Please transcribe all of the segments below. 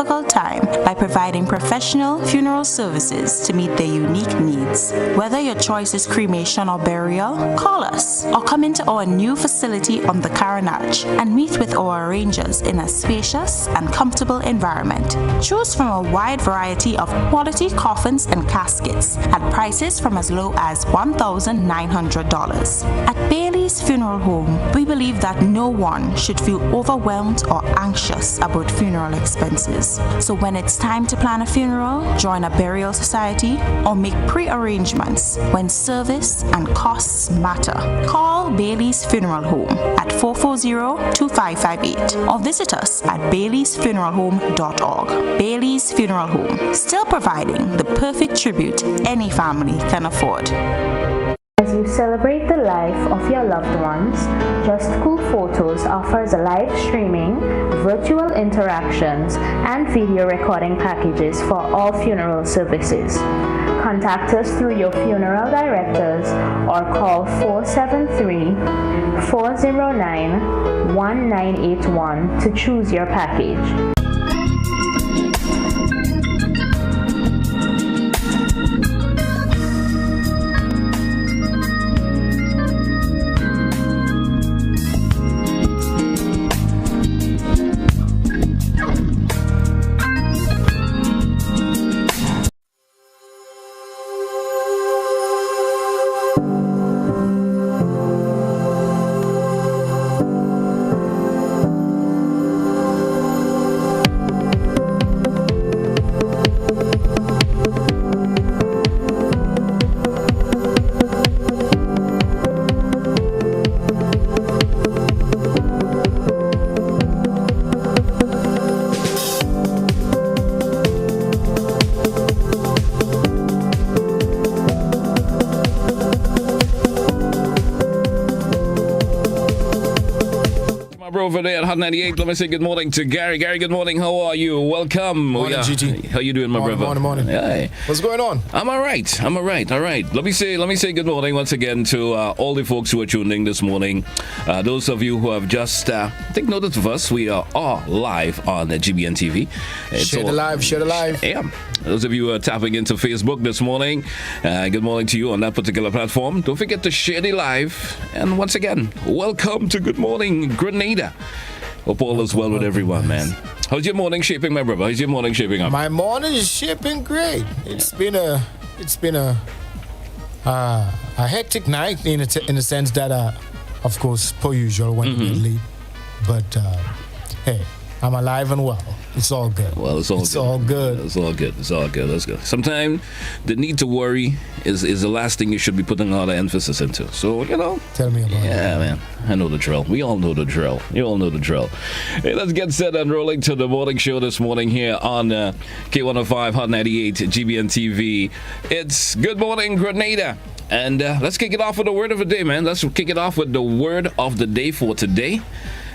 difficult time by providing professional funeral services to meet their unique needs. Whether your choice is cremation or burial, call us or come into our new facility on the Carenage and meet with our arrangers in a spacious and comfortable environment. Choose from a wide variety of quality coffins and caskets at prices from as low as $1,900. At Bailey's Funeral Home, we believe that no one should feel overwhelmed or anxious about funeral expenses. So when it's time to plan a funeral, join a burial society, or make pre-arrangements when service and costs matter, call Bailey's Funeral Home at 440-2558 or visit us at baileysfuneralhome.org. Bailey's Funeral Home, still providing the perfect tribute any family can afford. As you celebrate the life of your loved ones, Just Cool Photos offers live streaming, virtual interactions, and video recording packages for all funeral services. Contact us through your funeral directors or call 473-409-1981 to choose your package. Over there at Hot 98. Let me say good morning to Gary. Gary, good morning. How are you? Welcome. Morning, GT. How you doing, my brother? Morning. Hey. What's going on? I'm all right. All right. Let me say good morning once again to all the folks who are tuning this morning. Those of you who have just take notice of us, we are all live on GBN TV. Share the live. Yeah. Those of you who are tapping into Facebook this morning, good morning to you on that particular platform. Don't forget to share the live. And once again, welcome to Good Morning Grenada. Hope all is well with everyone, man. How's your morning shaping, my brother? How's your morning shaping up? My morning is shaping great. It's been a hectic night in the sense that, of course, per usual, when we leave. But hey, I'm alive and well. It's all good. Well, it's all good. That's good. Sometimes the need to worry is the last thing you should be putting a lot of emphasis into. So, Tell me about it. Yeah, man. I know the drill. We all know the drill. You all know the drill. Hey, let's get set and rolling to the morning show this morning here on K105 Hot 98 GBN TV. It's Good Morning Grenada. And let's kick it off with the word of the day, man. Let's kick it off with the word of the day for today.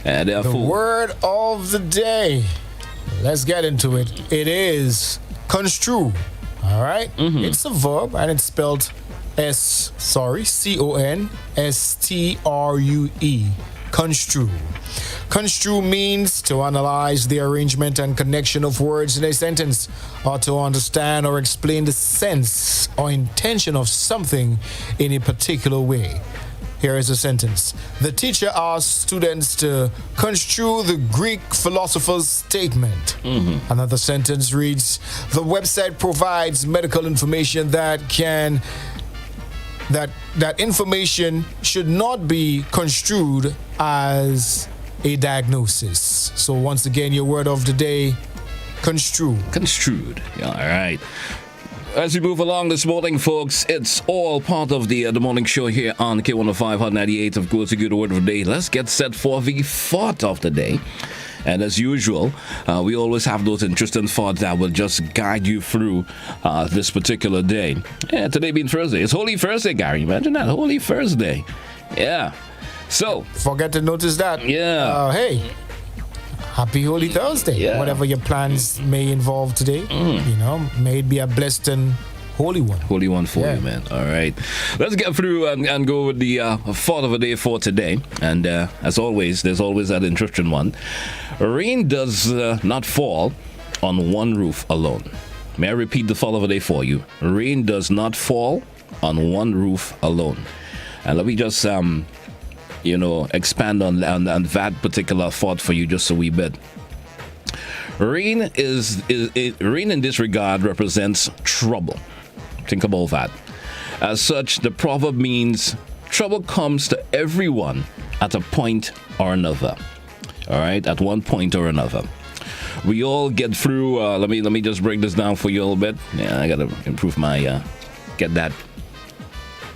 The word of the day. Let's get into it. It is construe. All right? It's a verb and it's spelled C-O-N-S-T-R-U-E. Construe. Construe means to analyze the arrangement and connection of words in a sentence, or to understand or explain the sense or intention of something in a particular way. Here is a sentence. The teacher asked students to construe the Greek philosopher's statement. Another sentence reads, the website provides medical information that information should not be construed as a diagnosis. So once again, your word of the day, construe. Construed. Yeah, all right. As we move along this morning, folks, it's all part of the morning show here on K105 Hot 98. Of course, a good word of the day. Let's get set for the thought of the day. And as usual, we always have those interesting thoughts that will just guide you through this particular day. Yeah, today being Thursday. It's Holy Thursday, Gary. Imagine that. Holy Thursday. Yeah. So. Forget to notice that. Yeah. Hey. Happy Holy Thursday. Yeah. Whatever your plans may involve today, may it be a blessed and holy one. Holy one for you, man. All right. Let's get through and go with the thought of the day for today. And as always, there's always that interesting one. Rain does not fall on one roof alone. May I repeat the fall of the day for you? Rain does not fall on one roof alone. And let me just, expand on that particular thought for you just a wee bit. Rain rain in this regard represents trouble. Think about that. As such, the proverb means trouble comes to everyone at a point or another. All right, at one point or another. We all get through. Let me just break this down for you a little bit. Yeah, I gotta improve my get that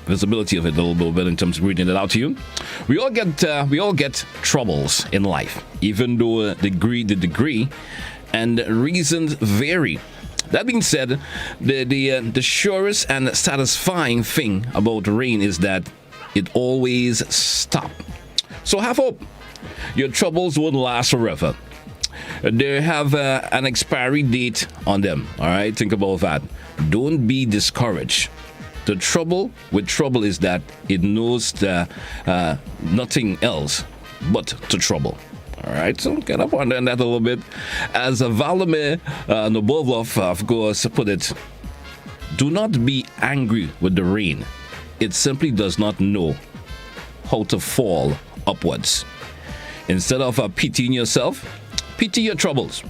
visibility of it a little bit in terms of reading it out to you. We all get troubles in life, even though the degree and reasons vary. That being said, the surest and satisfying thing about rain is that it always stops. So have hope. Your troubles won't last forever. They have an expiry date on them. All right, think about that. Don't be discouraged. The trouble with trouble is that it knows nothing else but to trouble. All right, so get up on that a little bit. As Vladimir Nabokov, of course, put it, do not be angry with the rain. It simply does not know how to fall upwards. Instead of pitying yourself, pity your troubles,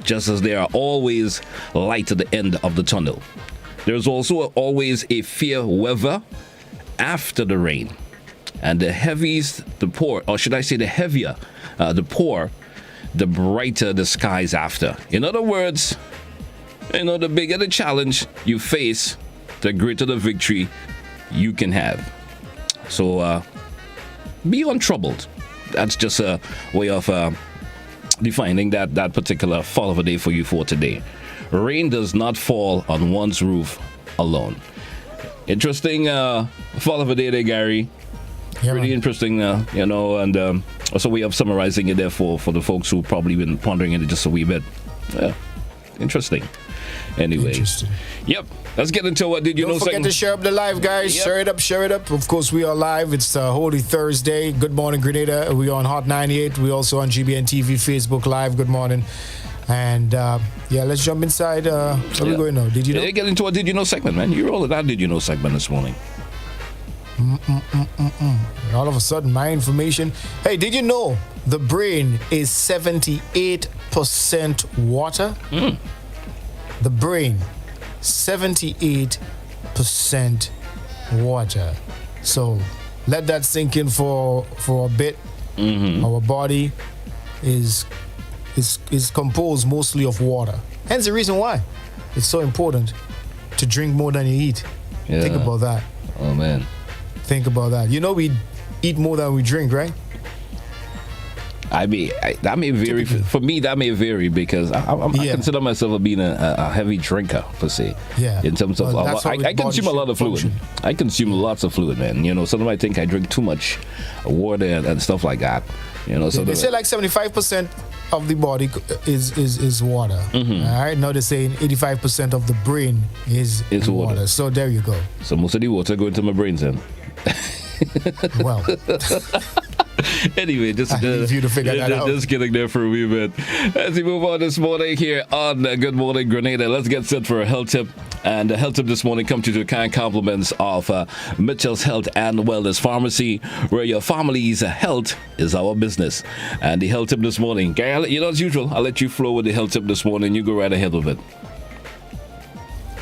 just as there are always light at the end of the tunnel. There's also always a fair weather after the rain. And the heavier the pour, the brighter the skies after. In other words, the bigger the challenge you face, the greater the victory you can have. So be untroubled. That's just a way of defining that particular fall of a day for you for today. Rain does not fall on one's roof alone. Interesting fall of a day there, Gary. Yeah, pretty man. Interesting, and also way of summarizing it there for the folks who probably been pondering it just a wee bit. Yeah, interesting. Anyway, Interesting. Yep. Let's get into what did you know. Don't forget to share up the live, guys. Yep. Share it up. Of course, we are live. It's Holy Thursday. Good morning, Grenada. We on Hot 98. We also on GBN TV, Facebook Live. Good morning. And let's jump inside. Where we going now? Did you know? Yeah, get into a Did You Know segment, man. You rolled that Did You Know segment this morning. All of a sudden, my information. Hey, did you know the brain is 78% water? The brain, 78% water. So let that sink in for a bit. Our body is composed mostly of water. Hence the reason why it's so important to drink more than you eat. Yeah. Think about that. Oh man. Think about that. You know we eat more than we drink, right? That may vary. For me, that may vary because I consider myself being a heavy drinker, per se. Yeah. In terms of, I consume a lot of fluid. function. I consume lots of fluid, man. Sometimes I think I drink too much water and stuff like that. So They say like 75% of the body is water. All right. Now they're saying 85% of the brain is water. So there you go. So most of the water go into my brains then. Well. Anyway, just you to figure that out. Just kidding there for a wee bit. As we move on this morning here on Good Morning Grenada, let's get set for a health tip. And the health tip this morning comes to you to kind compliments of Mitchell's Health and Wellness Pharmacy, where your family's health is our business. And the health tip this morning, Gary, as usual, I'll let you flow with the health tip this morning. You go right ahead with it.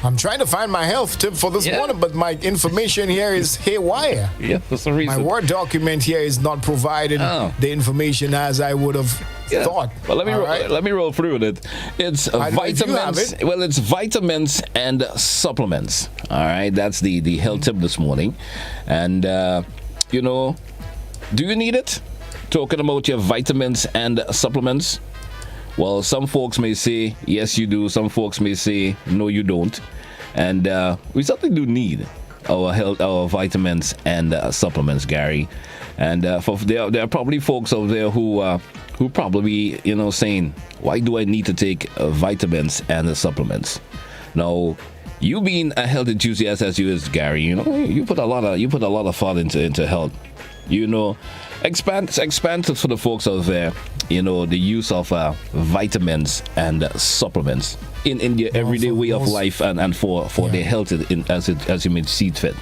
I'm trying to find my health tip for this morning, but my information here is haywire. Yeah, that's the reason. My Word document here is not providing the information as I would have thought. Well, let me roll through with it. It's vitamins. Well, it's vitamins and supplements. All right, that's the health tip this morning. And do you need it? Talking about your vitamins and supplements. Well, some folks may say, yes, you do. Some folks may say, no, you don't. And we certainly do need our vitamins and supplements, Gary. And there are probably folks out there who probably, saying, why do I need to take vitamins and supplements? Now, you being a health enthusiast as you is, Gary, you put a lot of thought into health. Expand for the folks out there. the use of vitamins and supplements in your everyday way of life and for their health as you may see it fit?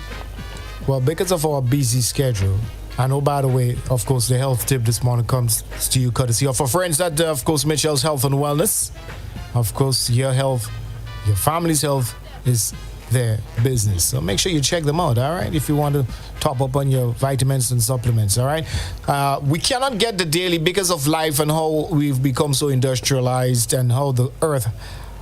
Well, because of our busy schedule, and oh, by the way, of course, the health tip this morning comes to you courtesy of our friends at, of course, Mitchell's Health and Wellness. Of course, your health, your family's health is their business. So make sure you check them out, all right, if you want to top up on your vitamins and supplements, all right? We cannot get the daily because of life and how we've become so industrialized and how the earth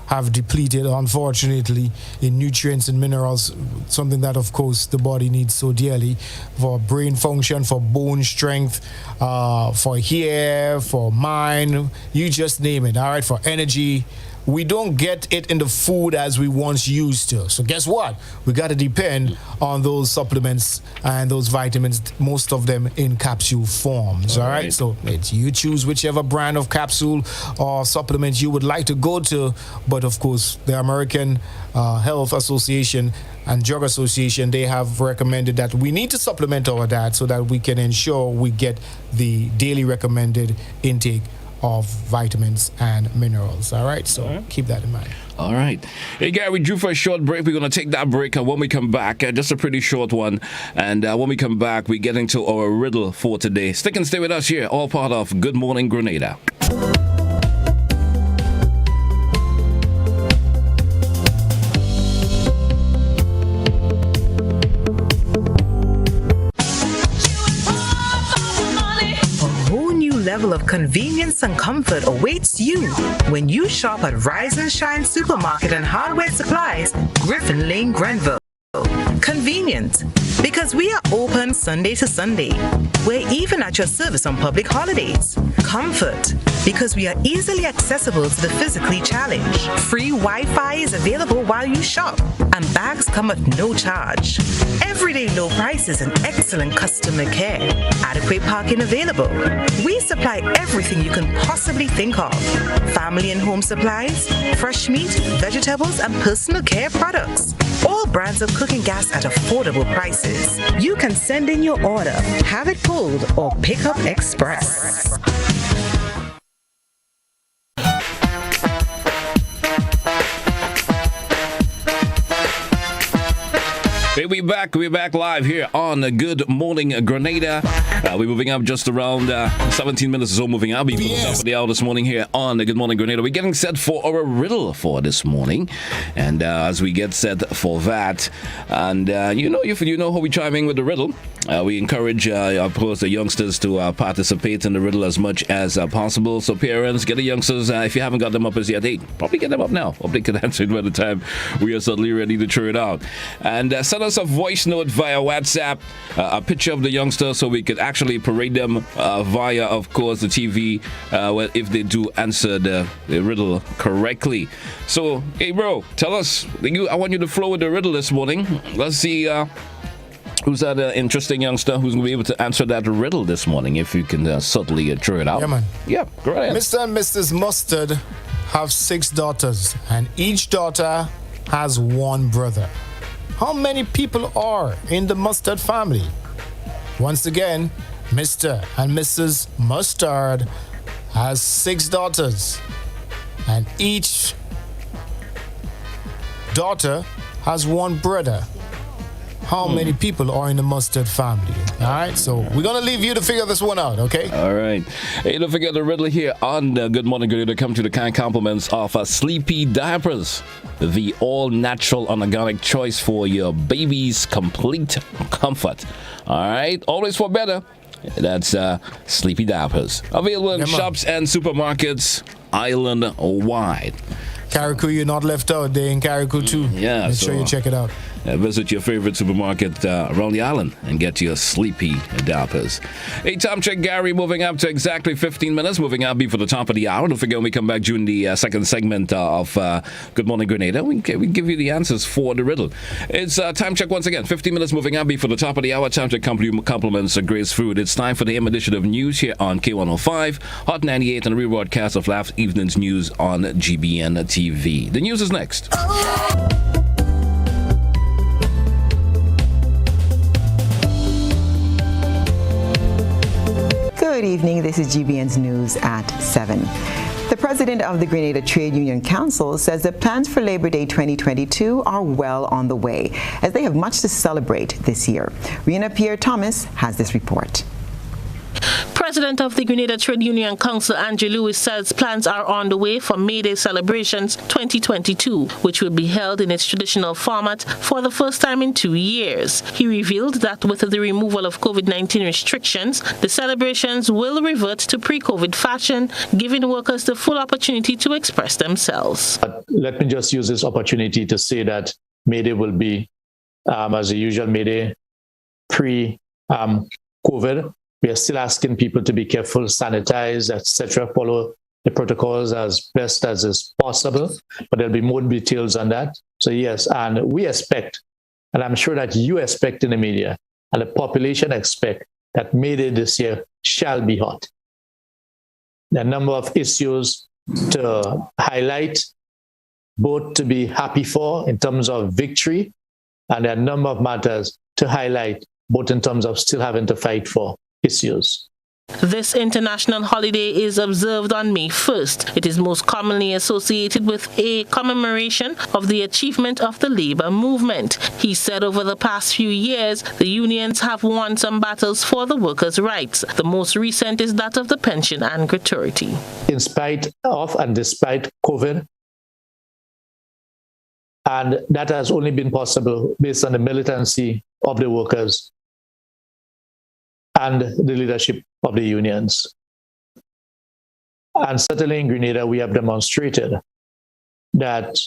have depleted, unfortunately, in nutrients and minerals, something that, of course, the body needs so dearly for brain function, for bone strength, for hair, for mind, you just name it, all right, for energy. We don't get it in the food as we once used to. So guess what? We got to depend on those supplements and those vitamins, most of them in capsule forms, all right? So you choose whichever brand of capsule or supplement you would like to go to. But of course, the American Health Association and Drug Association, they have recommended that we need to supplement our diet so that we can ensure we get the daily recommended intake of vitamins and minerals. All right, so keep that in mind. All right. Hey, Gary, we drew for a short break. We're going to take that break, and when we come back, just a pretty short one. And when we come back, we get into our riddle for today. Stick and stay with us here, all part of Good Morning Grenada. Level of convenience and comfort awaits you when you shop at Rise and Shine Supermarket and Hardware Supplies, Griffin Lane, Grenville. Convenient, because we are open Sunday to Sunday. We're even at your service on public holidays. Comfort, because we are easily accessible to the physically challenged. Free Wi-Fi is available while you shop, and bags come at no charge. Everyday low prices and excellent customer care. Adequate parking available. We supply everything you can possibly think of. Family and home supplies, fresh meat, vegetables, and personal care products. All brands of cooking gas at affordable prices. You can send in your order, have it pulled, or pick up express. Hey, we're back live here on Good Morning Grenada. We're moving up just around 17 minutes or so, moving up before the top of the hour this morning here on Good Morning Grenada. We're getting set for our riddle for this morning. And as we get set for that, and if you know how we chime in with the riddle, we encourage, of course, the youngsters to participate in the riddle as much as possible. So parents, get the youngsters, if you haven't got them up as yet, hey, probably get them up now. Hope they can answer it by the time we are suddenly ready to throw it out. And send us a voice note via WhatsApp, a picture of the youngster so we could actually parade them via, of course, the TV if they do answer the riddle correctly. So, hey, bro, tell us. I want you to flow with the riddle this morning. Let's see who's that interesting youngster who's going to be able to answer that riddle this morning, if you can subtly throw it out. Yeah, man. Yeah, go ahead. Mr. and Mrs. Mustard have 6 daughters, and each daughter has 1 brother. How many people are in the Mustard family? Once again, Mr. and Mrs. Mustard has 6 daughters, and each daughter has 1 brother. How many people are in the Mustard family? All right, so we're going to leave you to figure this one out, okay? All right. Hey, don't forget the riddle here on Good Morning Grenada. Come to the kind compliments of Sleepy Diapers, the all-natural unorganic choice for your baby's complete comfort. All right, always for better. That's Sleepy Diapers. Available in shops and supermarkets island-wide. Carriacou, you're not left out. They're in Carriacou too. Yeah, Make sure you check it out. Visit your favorite supermarket around the island and get your Sleepy Diapers. Hey, time check, Gary, moving up to exactly 15 minutes. Moving up before the top of the hour. Don't forget, when we come back during the second segment of Good Morning Grenada, we give you the answers for the riddle. It's time check once again. 15 minutes moving up before the top of the hour. Time check compliments Grace Food. It's time for the AM edition of news here on K105, Hot 98, and a rebroadcast of last evening's news on GBN TV. The news is next. Good evening. This is GBN's News at 7. The president of the Grenada Trade Union Council says that plans for Labor Day 2022 are well on the way, as they have much to celebrate this year. Rena Pierre-Thomas has this report. President of the Grenada Trade Union Council, Andrew Lewis, says plans are on the way for May Day celebrations 2022, which will be held in its traditional format for the first time in 2 years. He revealed that with the removal of COVID-19 restrictions, the celebrations will revert to pre-COVID fashion, giving workers the full opportunity to express themselves. Let me just use this opportunity to say that May Day will be, as the usual May Day, pre-COVID. We are still asking people to be careful, sanitize, etc., follow the protocols as best as is possible, but there'll be more details on that. So yes, and we expect, and I'm sure that you expect in the media, and the population expect, that May Day this year shall be hot. There are a number of issues to highlight, both to be happy for in terms of victory, and there are a number of matters to highlight, both in terms of still having to fight for issues. This international holiday is observed on May 1st. It is most commonly associated with a commemoration of the achievement of the labor movement. He said over the past few years, the unions have won some battles for the workers' rights. The most recent is that of the pension and gratuity. In spite of and despite COVID, and that has only been possible based on the militancy of the workers and the leadership of the unions. And certainly in Grenada, we have demonstrated that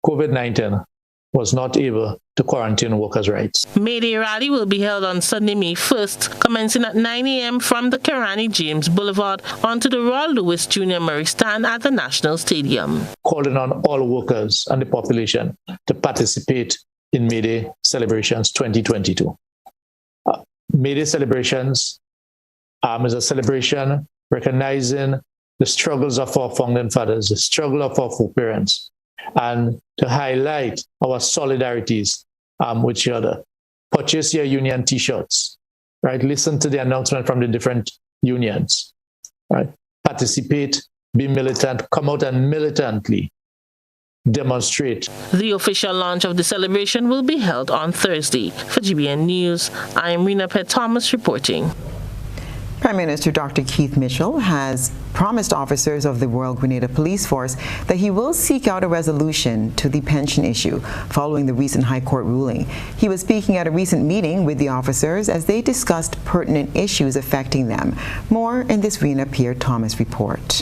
COVID-19 was not able to quarantine workers' rights. May Day rally will be held on Sunday, May 1st, commencing at 9 a.m. from the Karani James Boulevard onto the Royal Louis Jr. Murray stand at the National Stadium. Calling on all workers and the population to participate in May Day celebrations 2022. May Day celebrations is a celebration recognizing the struggles of our founding fathers, the struggle of our foreparents, and to highlight our solidarities with each other. Purchase your union T-shirts, right? Listen to the announcement from the different unions, right? Participate, be militant, come out and militantly demonstrate. The official launch of the celebration will be held on Thursday. For GBN News, I am Rena Pierre-Thomas reporting. Prime Minister Dr. Keith Mitchell has promised officers of the Royal Grenada Police Force that he will seek out a resolution to the pension issue following the recent High Court ruling. He was speaking at a recent meeting with the officers as they discussed pertinent issues affecting them. More in this Rena Pierre-Thomas report.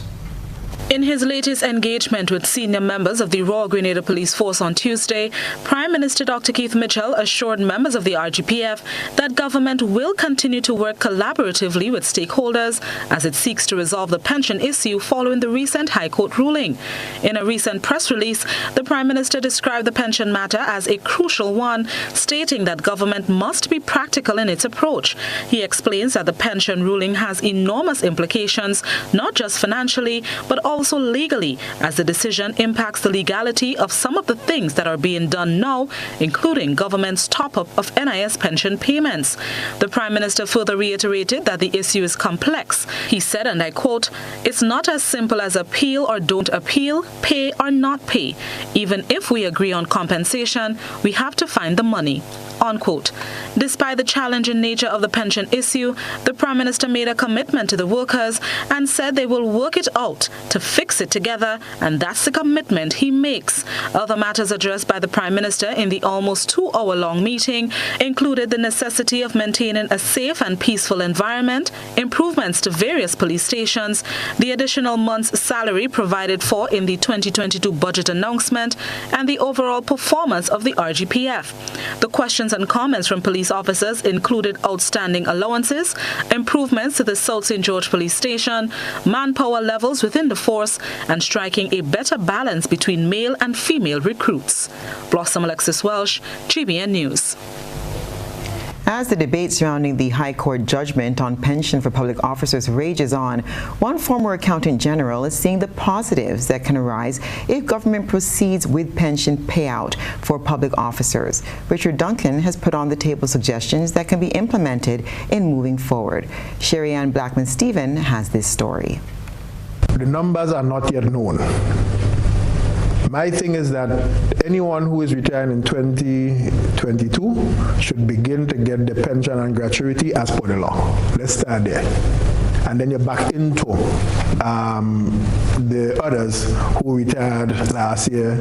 In his latest engagement with senior members of the Royal Grenada Police Force on Tuesday, Prime Minister Dr. Keith Mitchell assured members of the RGPF that government will continue to work collaboratively with stakeholders as it seeks to resolve the pension issue following the recent High Court ruling. In a recent press release, the Prime Minister described the pension matter as a crucial one, stating that government must be practical in its approach. He explains that the pension ruling has enormous implications, not just financially, but also legally, as the decision impacts the legality of some of the things that are being done now, including government's top-up of NIS pension payments. The Prime Minister further reiterated that the issue is complex. He said, and I quote, "It's not as simple as appeal or don't appeal, pay or not pay. Even if we agree on compensation, we have to find the money." Unquote. Despite the challenging nature of the pension issue, the Prime Minister made a commitment to the workers and said they will work it out to fix it together, and that's the commitment he makes. Other matters addressed by the Prime Minister in the almost 2-hour-long meeting included the necessity of maintaining a safe and peaceful environment, improvements to various police stations, the additional month's salary provided for in the 2022 budget announcement, and the overall performance of the RGPF. The questions and comments from police officers included outstanding allowances, improvements to the South St. George Police Station, manpower levels within the force, and striking a better balance between male and female recruits. Blossom Alexis Welsh, GBN News. As the debate surrounding the High Court judgment on pension for public officers rages on, one former accountant general is seeing the positives that can arise if government proceeds with pension payout for public officers. Richard Duncan has put on the table suggestions that can be implemented in moving forward. Sherry Ann Blackman-Stephen has this story. The numbers are not yet known. My thing is that anyone who is retiring in 2022 should begin to get the pension and gratuity as per the law. Let's start there. And then you're back into the others who retired last year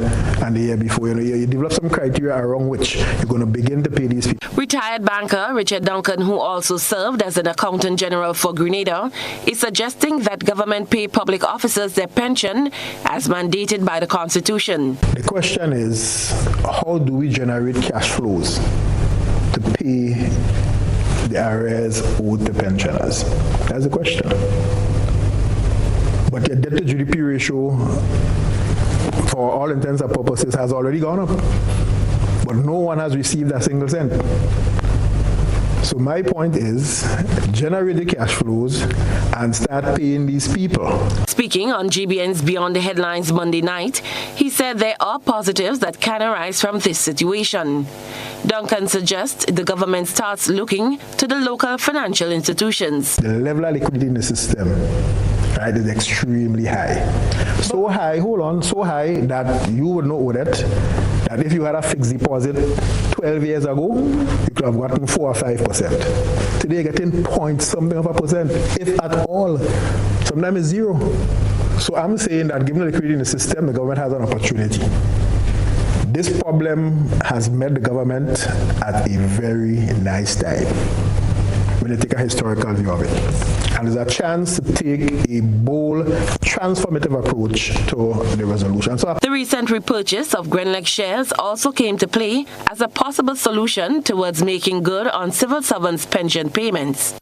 and the year before. You develop some criteria around which you're going to begin to pay these people. Retired banker Richard Duncan, who also served as an accountant general for Grenada, is suggesting that government pay public officers their pension as mandated by the Constitution. The question is, how do we generate cash flows to pay the arrears owed to pensioners? That's the question. But your debt to GDP ratio, for all intents and purposes, has already gone up. But no one has received a single cent. So my point is, generate the cash flows and start paying these people. Speaking on GBN's Beyond the Headlines Monday night, he said there are positives that can arise from this situation. Duncan suggests the government starts looking to the local financial institutions. The level of liquidity in the system, right, is extremely high. So high, so high that you would know that if you had a fixed deposit 12 years ago, you could have gotten 4 or 5%. Today you're getting point something of a percent, if at all. Sometimes it's 0. So I'm saying that given the liquidity in the system, the government has an opportunity. This problem has met the government at a very nice time when you take a historical view of it. And there's a chance to take a bold, transformative approach to the resolution. The recent repurchase of Grenlex shares also came to play as a possible solution towards making good on civil servants' pension payments.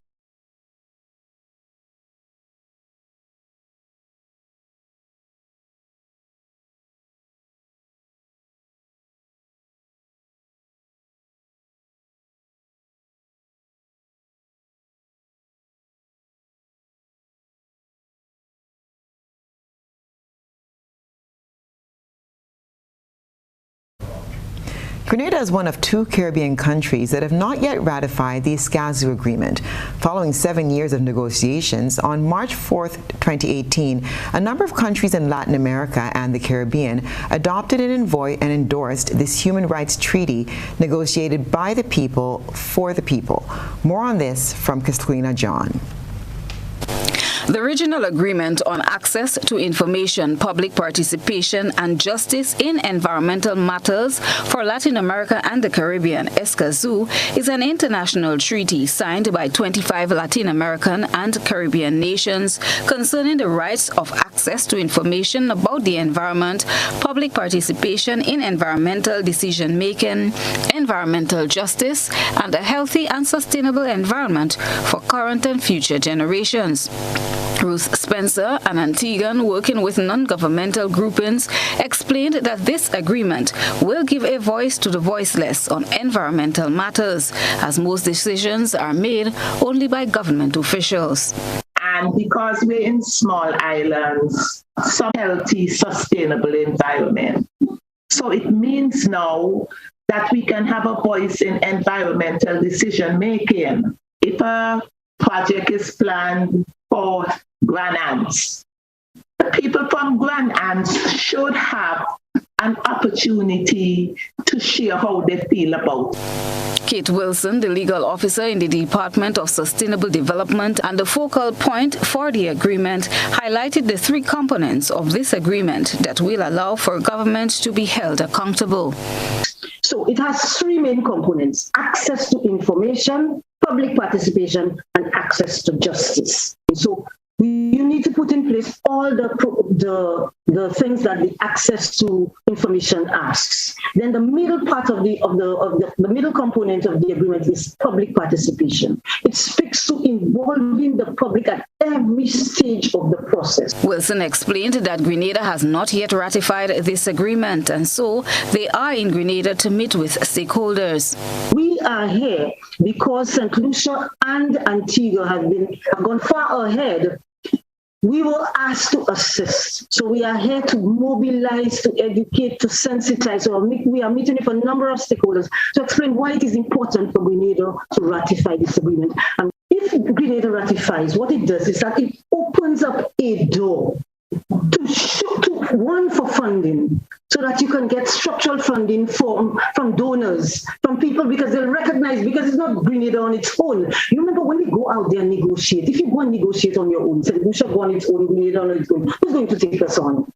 Grenada is one of 2 Caribbean countries that have not yet ratified the Escazú Agreement. Following 7 years of negotiations, on March 4, 2018, a number of countries in Latin America and the Caribbean adopted and endorsed this human rights treaty negotiated by the people for the people. More on this from Christina John. The Regional Agreement on Access to Information, Public Participation and Justice in Environmental Matters for Latin America and the Caribbean, ESCAZU, is an international treaty signed by 25 Latin American and Caribbean nations concerning the rights of access to information about the environment, public participation in environmental decision-making, environmental justice, and a healthy and sustainable environment for current and future generations. Ruth Spencer, an Antiguan working with non-governmental groupings, explained that this agreement will give a voice to the voiceless on environmental matters, as most decisions are made only by government officials. And because we're in small islands, some healthy, sustainable environment. So it means now that we can have a voice in environmental decision-making. If a project is planned for Grand Anse, the people from Grand Anse should have an opportunity to share how they feel about it. Kate Wilson, the legal officer in the Department of Sustainable Development and the focal point for the agreement, highlighted the 3 components of this agreement that will allow for government to be held accountable. So it has 3 main components: access to information, public participation, and access to justice. So you need to put in place all the things that the access to information asks. Then the middle part of the middle component of the agreement is public participation. It speaks to involving the public at every stage of the process. Wilson explained that Grenada has not yet ratified this agreement, and so they are in Grenada to meet with stakeholders. We we are here because St. Lucia and Antigua have gone far ahead. We were asked to assist. So we are here to mobilize, to educate, to sensitize. So we are meeting with a number of stakeholders to explain why it is important for Grenada to ratify this agreement. And if Grenada ratifies, what it does is that it opens up a door for funding, so that you can get structural funding from donors, from people, because they'll recognize, because it's not Grenada on its own. You remember when we go out there and negotiate, if you go and negotiate on your own, say we should go on its own, Grenada on its own, who's going to take us on?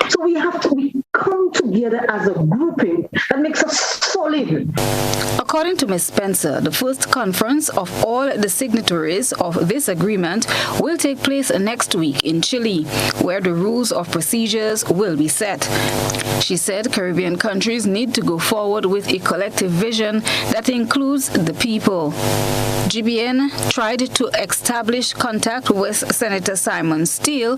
So we come together as a grouping that makes us solid. According to Ms. Spencer, the first conference of all the signatories of this agreement will take place next week in Chile, where the rules of procedures will be set. She said Caribbean countries need to go forward with a collective vision that includes the people. GBN tried to establish contact with Senator Simon Steele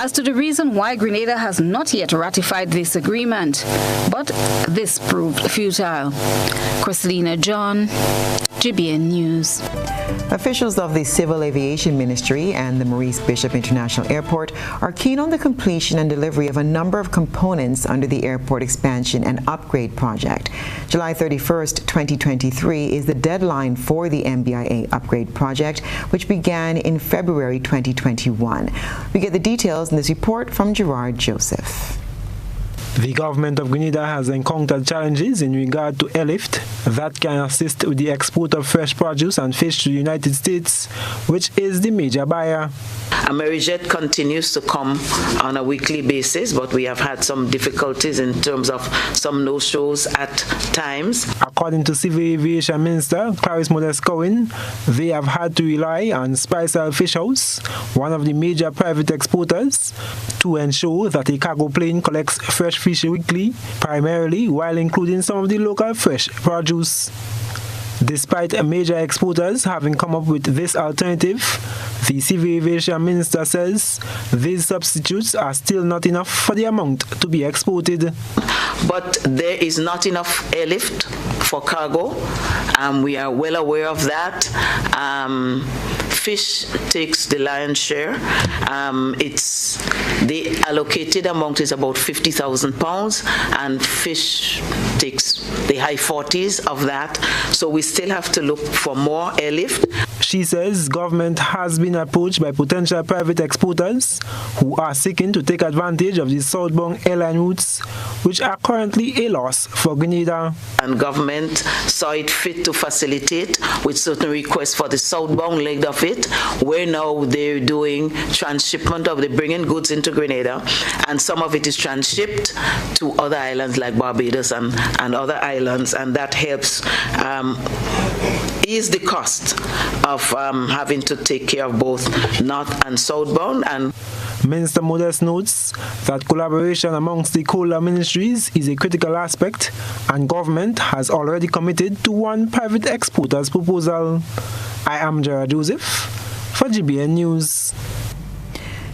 as to the reason why Grenada has not yet ratified this agreement, but this proved futile. Christelina John, GBN News. Officials of the Civil Aviation Ministry and the Maurice Bishop International Airport are keen on the completion and delivery of a number of components under the airport expansion and upgrade project. July 31st, 2023 is the deadline for the MBIA upgrade project, which began in February 2021. We get the details in this report from Gerard Joseph. The government of Grenada has encountered challenges in regard to airlift that can assist with the export of fresh produce and fish to the United States, which is the major buyer. Amerijet continues to come on a weekly basis, but we have had some difficulties in terms of some no-shows at times. According to Civil Aviation Minister Clarice Modest-Cohen, they have had to rely on Spicer Fish House, one of the major private exporters, to ensure that a cargo plane collects fresh fish weekly, primarily while including some of the local fresh produce. Despite major exporters having come up with this alternative, the Civil Aviation Minister says these substitutes are still not enough for the amount to be exported. But there is not enough airlift for cargo. We are well aware of that. Fish takes the lion's share. The allocated amount is about 50,000 pounds, and fish takes the high 40s of that. So we still have to look for more airlift. She says government has been approached by potential private exporters who are seeking to take advantage of the southbound airline routes, which are currently a loss for Grenada. And government saw it fit to facilitate with certain requests for the southbound leg of it, where now they're doing transshipment they're bringing goods into Grenada, and some of it is transshipped to other islands like Barbados and other islands, and that helps ease the cost of having to take care of both north and southbound. And Minister Modest notes that collaboration amongst stakeholder ministries is a critical aspect, and government has already committed to one private exporter's proposal. I am Gerard Joseph for GBN News.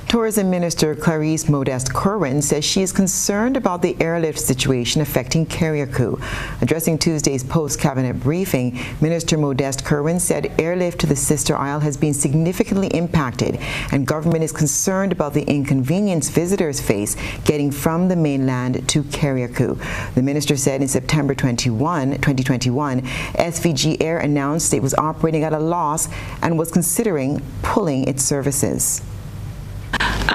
Tourism Minister Clarice Modest-Cohen says she is concerned about the airlift situation affecting Carriacou. Addressing Tuesday's post-cabinet briefing, Minister Modest-Cohen said airlift to the sister isle has been significantly impacted, and government is concerned about the inconvenience visitors face getting from the mainland to Carriacou. The minister said in September 2021, SVG Air announced it was operating at a loss and was considering pulling its services.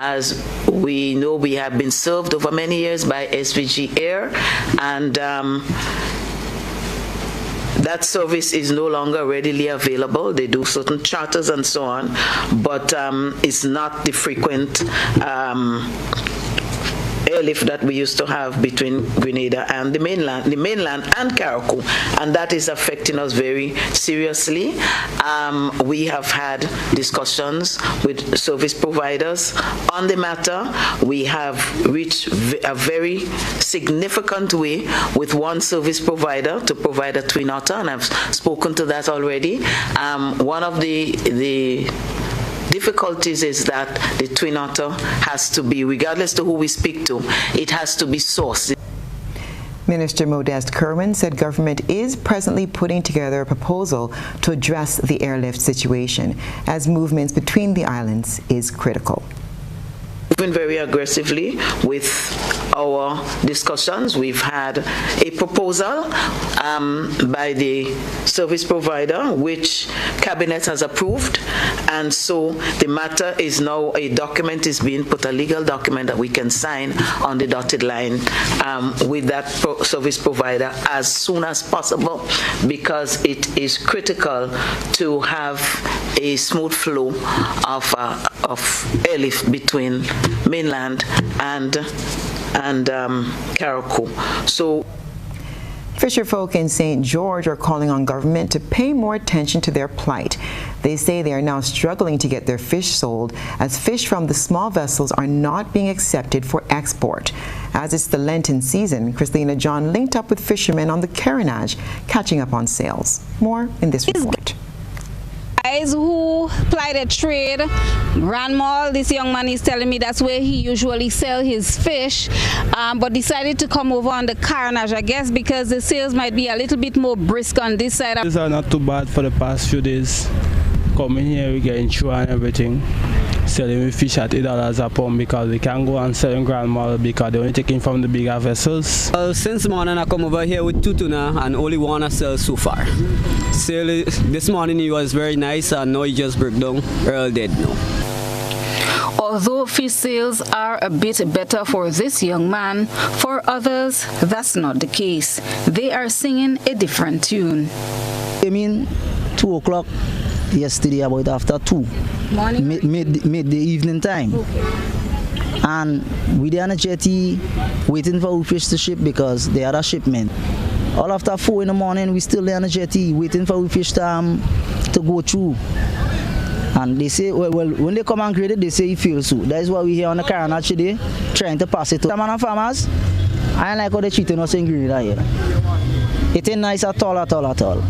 As we know, we have been served over many years by SVG Air, and that service is no longer readily available. They do certain charters and so on, but it's not the frequent airlift that we used to have between Grenada and the mainland and Carriacou, and that is affecting us very seriously. We have had discussions with service providers on the matter. We have reached a very significant way with one service provider to provide a twin otter, and I've spoken to that already. One of the difficulties is that the twin otter has to be, regardless to who we speak to, it has to be sourced. Minister Modest Kerwin said government is presently putting together a proposal to address the airlift situation, as movements between the islands is critical. Moving very aggressively with our discussions. We've had a proposal by the service provider, which Cabinet has approved, and so the matter is now, a document is being put, a legal document that we can sign on the dotted line with that service provider as soon as possible, because it is critical to have a smooth flow of airlift between mainland and Carriacou. So fisherfolk in St. George are calling on government to pay more attention to their plight. They say they are now struggling to get their fish sold, as fish from the small vessels are not being accepted for export. As it's the Lenten season, Christina John linked up with fishermen on the Carenage, catching up on sales. More in this report. Guys who ply the trade, Grand Mall, this young man is telling me that's where he usually sells his fish, but decided to come over on the Carenage, I guess because the sales might be a little bit more brisk on this side. These are not too bad for the past few days. Coming here, we getting through and everything. Selling fish at $8 a pound because we can't go and sell in Grand Mall because they're only taking from the bigger vessels. Since morning I come over here with 2 tuna and only one I sell so far. Sale this morning it was very nice and now it just broke down. Earl dead now. Although fish sales are a bit better for this young man, for others that's not the case. They are singing a different tune. I mean 2 o'clock yesterday, about after 2 mid the evening time. Okay. And we were on a jetty waiting for our fish to ship because they had a shipment. All after 4 in the morning, we still there on a jetty waiting for our fish to go through. And they say, well, when they come and grade it, they say it feels so. That is why we here on the Carenage today, trying to pass it to them and farmers. I don't like how they treating us in Grenada here. It ain't nice at all.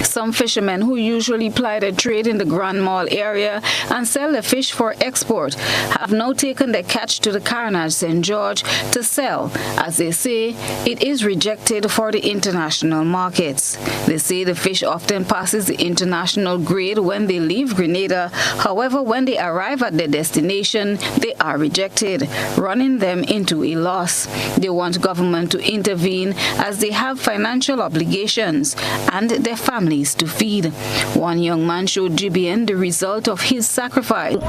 Some fishermen who usually ply their trade in the Grand Mall area and sell the fish for export have now taken their catch to the Carenage St. George to sell, as they say it is rejected for the international markets. They say the fish often passes the international grade when they leave Grenada. However, when they arrive at their destination, they are rejected, running them into a loss. They want government to intervene as they have financial obligations and their families to feed. One young man showed GBN the result of his sacrifice.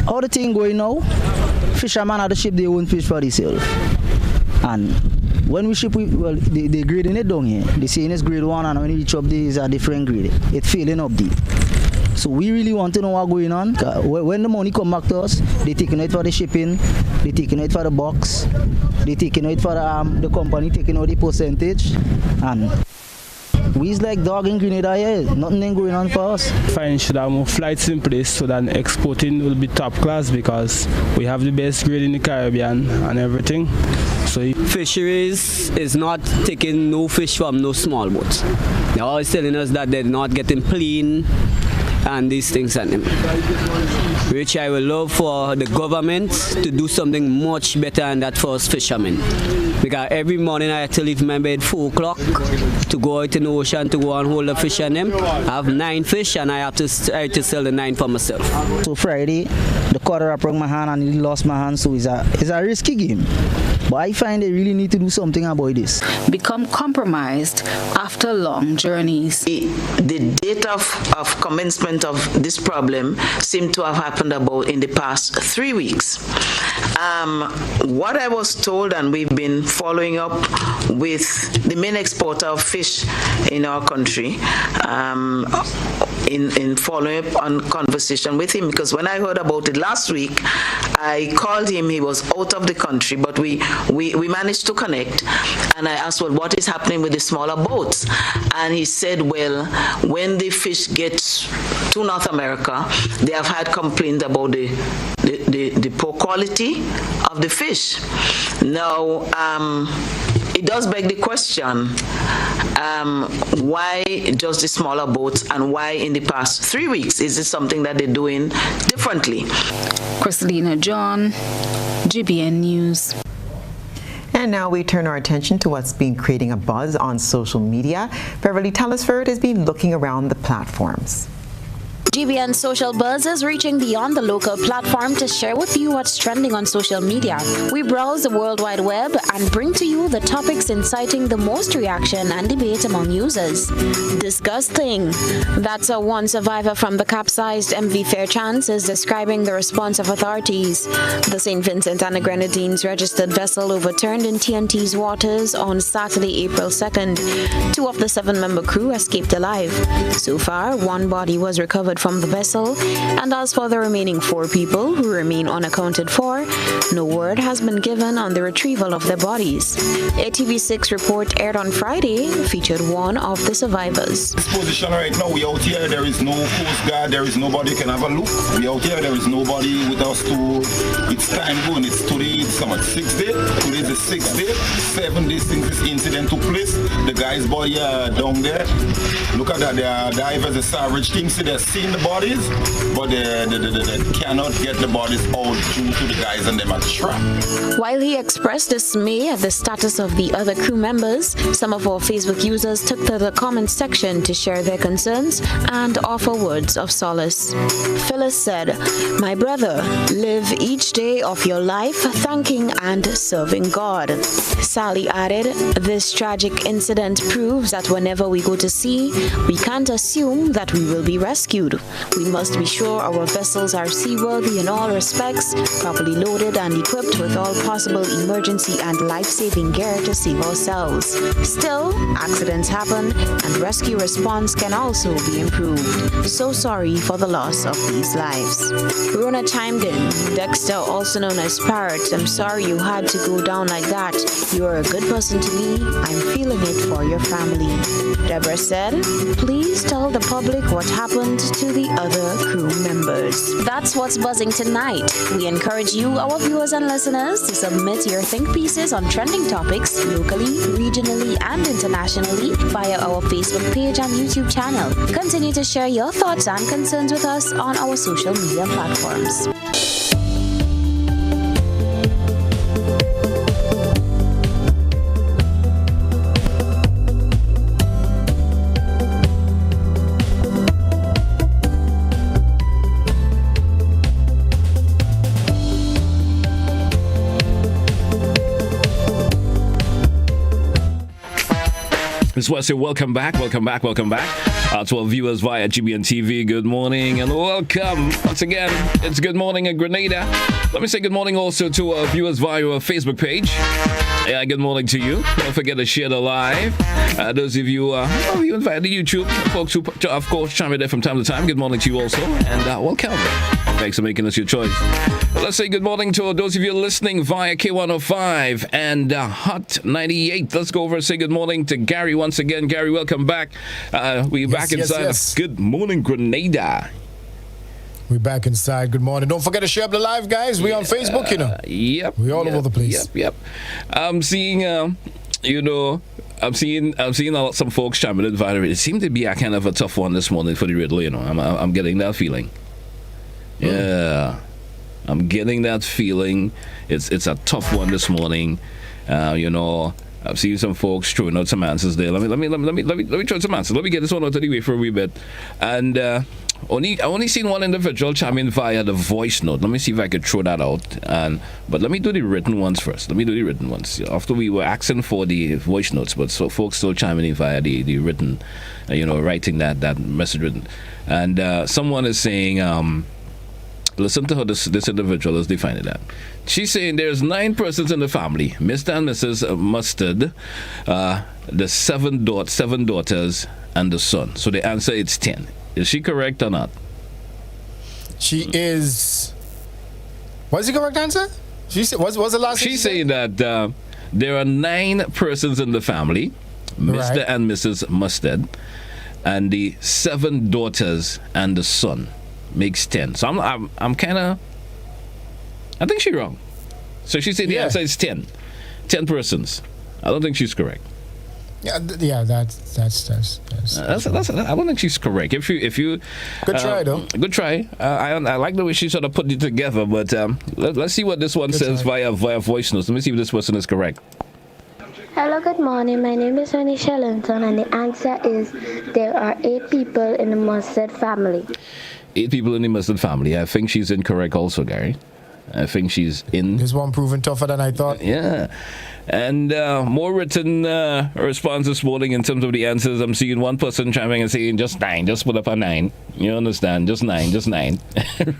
How the thing going now? Fishermen at the ship, they own fish for themselves. And when we ship, they grading it down here. They say it's grade 1 and when you reach up there is a different grade. It's failing up there. So we really want to know what's going on. When the money come back to us, they taking it for the shipping, they taking it for the box, they taking it for the company taking out the percentage, and we's like dog in Grenada here. Nothing ain't going on for us. Fine, should have more flights in place so that exporting will be top class because we have the best grade in the Caribbean and everything. So fisheries is not taking no fish from no small boats. They're always telling us that they're not getting clean and these things and them, which I would love for the government to do something much better than that for us fishermen. Because every morning I have to leave my bed 4 o'clock to go out in the ocean to go and hold the fish and them. I have 9 fish and I have to sell the 9 for myself. So Friday, the quarter broke my hand and he lost my hand, so it's a risky game. But I find they really need to do something about this. Become compromised after long journeys. The date of commencement of this problem seemed to have happened about in the past 3 weeks. What I was told, and we've been following up with the main exporter of fish in our country, in following up on conversation with him, because when I heard about it last week, I called him. He was out of the country, but we managed to connect, and I asked, well, what is happening with the smaller boats? And he said, well, when the fish gets to North America, they have had complaints about the poor quality of the fish. Now, it does beg the question, why just the smaller boats and why in the past 3 weeks? Is it something that they're doing differently? Christina John, GBN News. And And now we turn our attention to what's been creating a buzz on social media. Beverly Telesford has been looking around the platforms. GBN Social Buzz is reaching beyond the local platform to share with you what's trending on social media. We browse the World Wide Web and bring to you the topics inciting the most reaction and debate among users. Disgusting. That's how one survivor from the capsized MV Fairchance is describing the response of authorities. The St. Vincent and the Grenadines registered vessel overturned in TNT's waters on Saturday, April 2nd. 2 of the 7-member crew escaped alive. So far, 1 body was recovered from the vessel, and as for the remaining 4 people who remain unaccounted for, no word has been given on the retrieval of their bodies. A TV6 report aired on Friday featured one of the survivors. This position right now, we out here, there is no Coast Guard, there is nobody can have a look. We out here, there is nobody with us to, it's time going, it's today, it's 6th day, today is the 6th day, 7 days since this incident took place. The guy's body down there, look at that, the divers, the salvage team, see they're seeing the bodies, but they cannot get the bodies out due to the guys and them are trapped. While he expressed dismay at the status of the other crew members, some of our Facebook users took to the comment section to share their concerns and offer words of solace. Phyllis said, "My brother, live each day of your life thanking and serving God." Sally added, "This tragic incident proves that whenever we go to sea, we can't assume that we will be rescued. We must be sure our vessels are seaworthy in all respects, properly loaded and equipped with all possible emergency and life-saving gear to save ourselves. Still, accidents happen and rescue response can also be improved. So sorry for the loss of these lives." Rona chimed in, "Dexter, also known as Parrot, I'm sorry you had to go down like that. You are a good person to me. I'm feeling it for your family." Deborah said, "Please tell the public what happened to the other crew members." That's what's buzzing tonight. We encourage you, our viewers and listeners, to submit your think pieces on trending topics locally, regionally, and internationally via our Facebook page and YouTube channel. Continue to share your thoughts and concerns with us on our social media platforms. This was a welcome back to our viewers via GBN TV. Good morning and welcome once again. It's Good Morning in Grenada. Let me say good morning also to our viewers via our Facebook page. Yeah, good morning to you. Don't forget to share the live. Those of you viewing via the YouTube, folks who, of course, chime in there from time to time, good morning to you also, and welcome. Thanks for making us your choice. Let's say good morning to those of you listening via K105 and Hot 98. Let's go over and say good morning to Gary once again. Gary, welcome back. We're back inside of Good Morning Grenada. We're back inside. Good morning. Don't forget to share up the live, guys. We on Facebook, you know. Yep. We all over the place. Yep. I'm seeing, I'm seeing some folks chiming in via it. Seemed to be a kind of a tough one this morning for the riddle, you know. I'm getting that feeling. Yeah. I'm getting that feeling. It's a tough one this morning. I've seen some folks throwing out some answers there. Let me throw some answers. Let me get this one out of the way for a wee bit. And I only seen one individual chime in via the voice note. Let me see if I could throw that out. But let me do the written ones first. After we were asking for the voice notes, but so folks still chiming in via the written, writing that message written. And someone is saying, listen to how this individual is defining that. She's saying there's 9 persons in the family, Mr. and Mrs. Mustard, the 7 daughters, and the son. So the answer is 10. Is she correct or not? She is. What's the correct answer? She said. What's the last? She's saying that there are 9 persons in the family, Mr. Right. and Mrs. Mustard, and the 7 daughters and the son makes 10. So I'm kind of. I think she's wrong. So she said the answer is 10. 10 persons. I don't think she's correct. Yeah, that's I don't think she's correct. If you good try though. Good try. I like the way she sort of put it together, but let's see what this one says via voice notes. Let me see if this person is correct. Hello, good morning. My name is Ronnie Shellington, and the answer is there are 8 people in the Mustard family. 8 people in the Mustard family. I think she's incorrect also, Gary. I think she's in. This one proving tougher than I thought. Yeah. And more written response this morning in terms of the answers. I'm seeing one person chiming and saying just 9, just put up a 9. You understand? Just 9, just 9.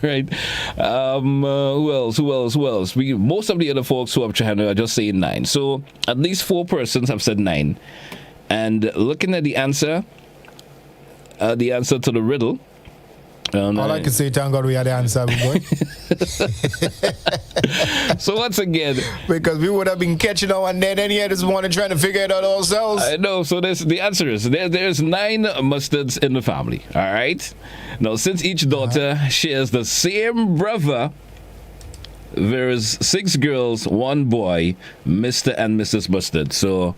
Right? Who else? Most of the other folks who have chimed are just saying 9. So at least 4 persons have said 9. And looking at the answer to the riddle. All I can say, thank God we had the answer, boy. So once again, because we would have been catching our net any this morning trying to figure it out ourselves. I know. So the answer is there's 9 mustards in the family. All right. Now, since each daughter shares the same brother, there is 6 girls, 1 boy, Mr. and Mrs. Mustard. So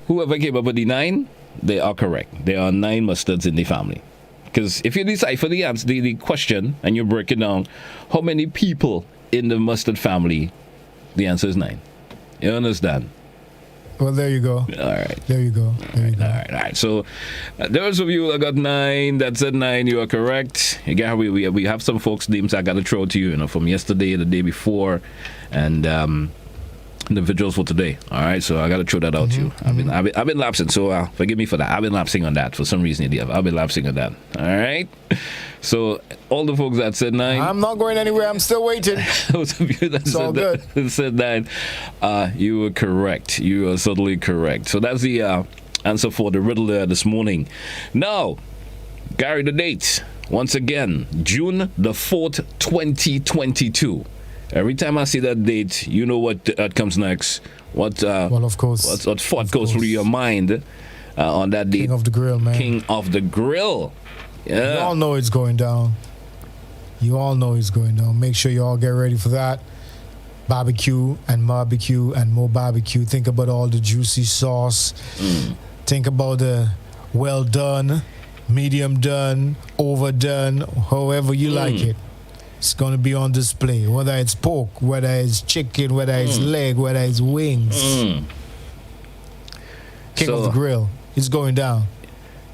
whoever came up with the 9, they are correct. There are 9 mustards in the family. Because if you decipher the answer, the question, and you break it down, how many people in the Mustard family, the answer is 9. You understand? Well, there you go. All right. There you go. All right. So, those of you that got 9, that said 9, you are correct. Again, we have some folks' names I got to throw to you, from yesterday, the day before, and individuals for today. All right, so I got to throw that out to you. I've been lapsing, so forgive me for that. I've been lapsing on that for some reason. I've been lapsing on that. All right. So all the folks that said 9, I'm not going anywhere. I'm still waiting. Those of you that said 9, you were correct. You are certainly correct. So that's the answer for the riddle there this morning. Now, Gary, the date once again, June the 4th, 2022. Every time I see that date, you know what comes next. Well, of course. What thought goes through your mind on that date? King of the Grill, man. King of the Grill. Yeah. You all know it's going down. Make sure you all get ready for that. Barbecue and more barbecue. Think about all the juicy sauce. Think about the well done, medium done, overdone, however you like it. It's going to be on display, whether it's pork, whether it's chicken, whether it's leg, whether it's wings. King of the Grill. It's going down.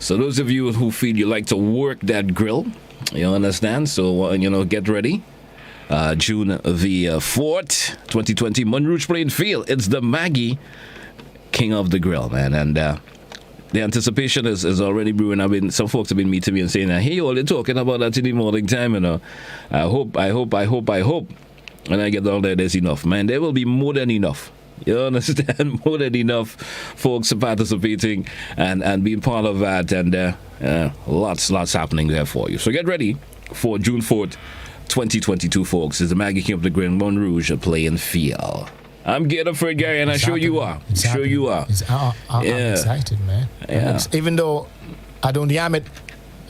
So those of you who feel you like to work that grill, you understand? So, get ready. June the 4th, 2020, Monrouge Plainfield. It's the Maggie King of the Grill, man. And the anticipation is already brewing. Some folks have been meeting me and saying, hey, all you're talking about that in the morning time, I hope. When I get down there's enough, man. There will be more than enough. You understand? More than enough folks participating and being part of that. And lots happening there for you. So get ready for June 4th, 2022, folks. It's the Maggie King of the Grill, Monrouge Plainfield. I'm geared up for it, Gary, and I'm sure you are. I'm excited, man. Yeah. Even though I don't yam it,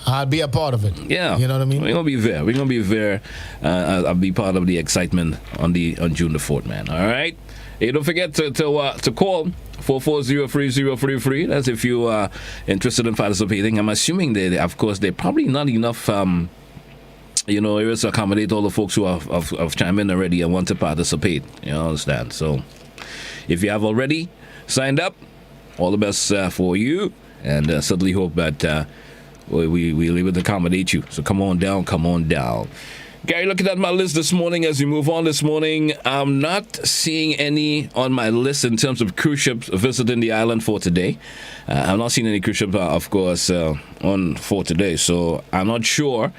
I'll be a part of it. Yeah. You know what I mean? We're going to be there. I'll be part of the excitement on June the 4th, man. All right? Hey, don't forget to call 440-3033. That's if you are interested in participating. I'm assuming they're probably not enough areas to accommodate all the folks who have chimed in already and want to participate. You understand? So if you have already signed up, all the best for you, and certainly hope that we'll able to accommodate you. So come on down. Gary, looking at my list this morning as we move on this morning, I'm not seeing any on my list in terms of cruise ships visiting the island for today. I'm not seeing any cruise ships, of course, on for today. So I'm not sure.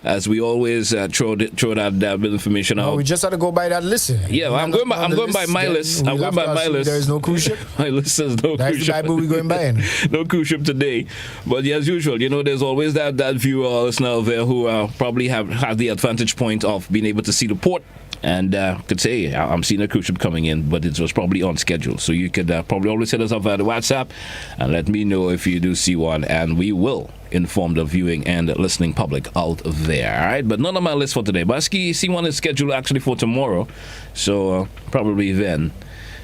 As we always throw that bit of information out. We just had to go by that list. Yeah, I'm going by my list. I'm going by my list. There is no cruise ship. My list says no That's cruise ship. That's the Bible we're going by. No cruise ship today. But yeah, as usual, there's always that viewer or listener there who probably have the advantage point of being able to see the port and could say, I'm seeing a cruise ship coming in, but it was probably on schedule. So you could probably always hit us up via the WhatsApp and let me know if you do see one, and we will inform the viewing and listening public out there. All right, but none on my list for today. But I see one is scheduled actually for tomorrow, so probably then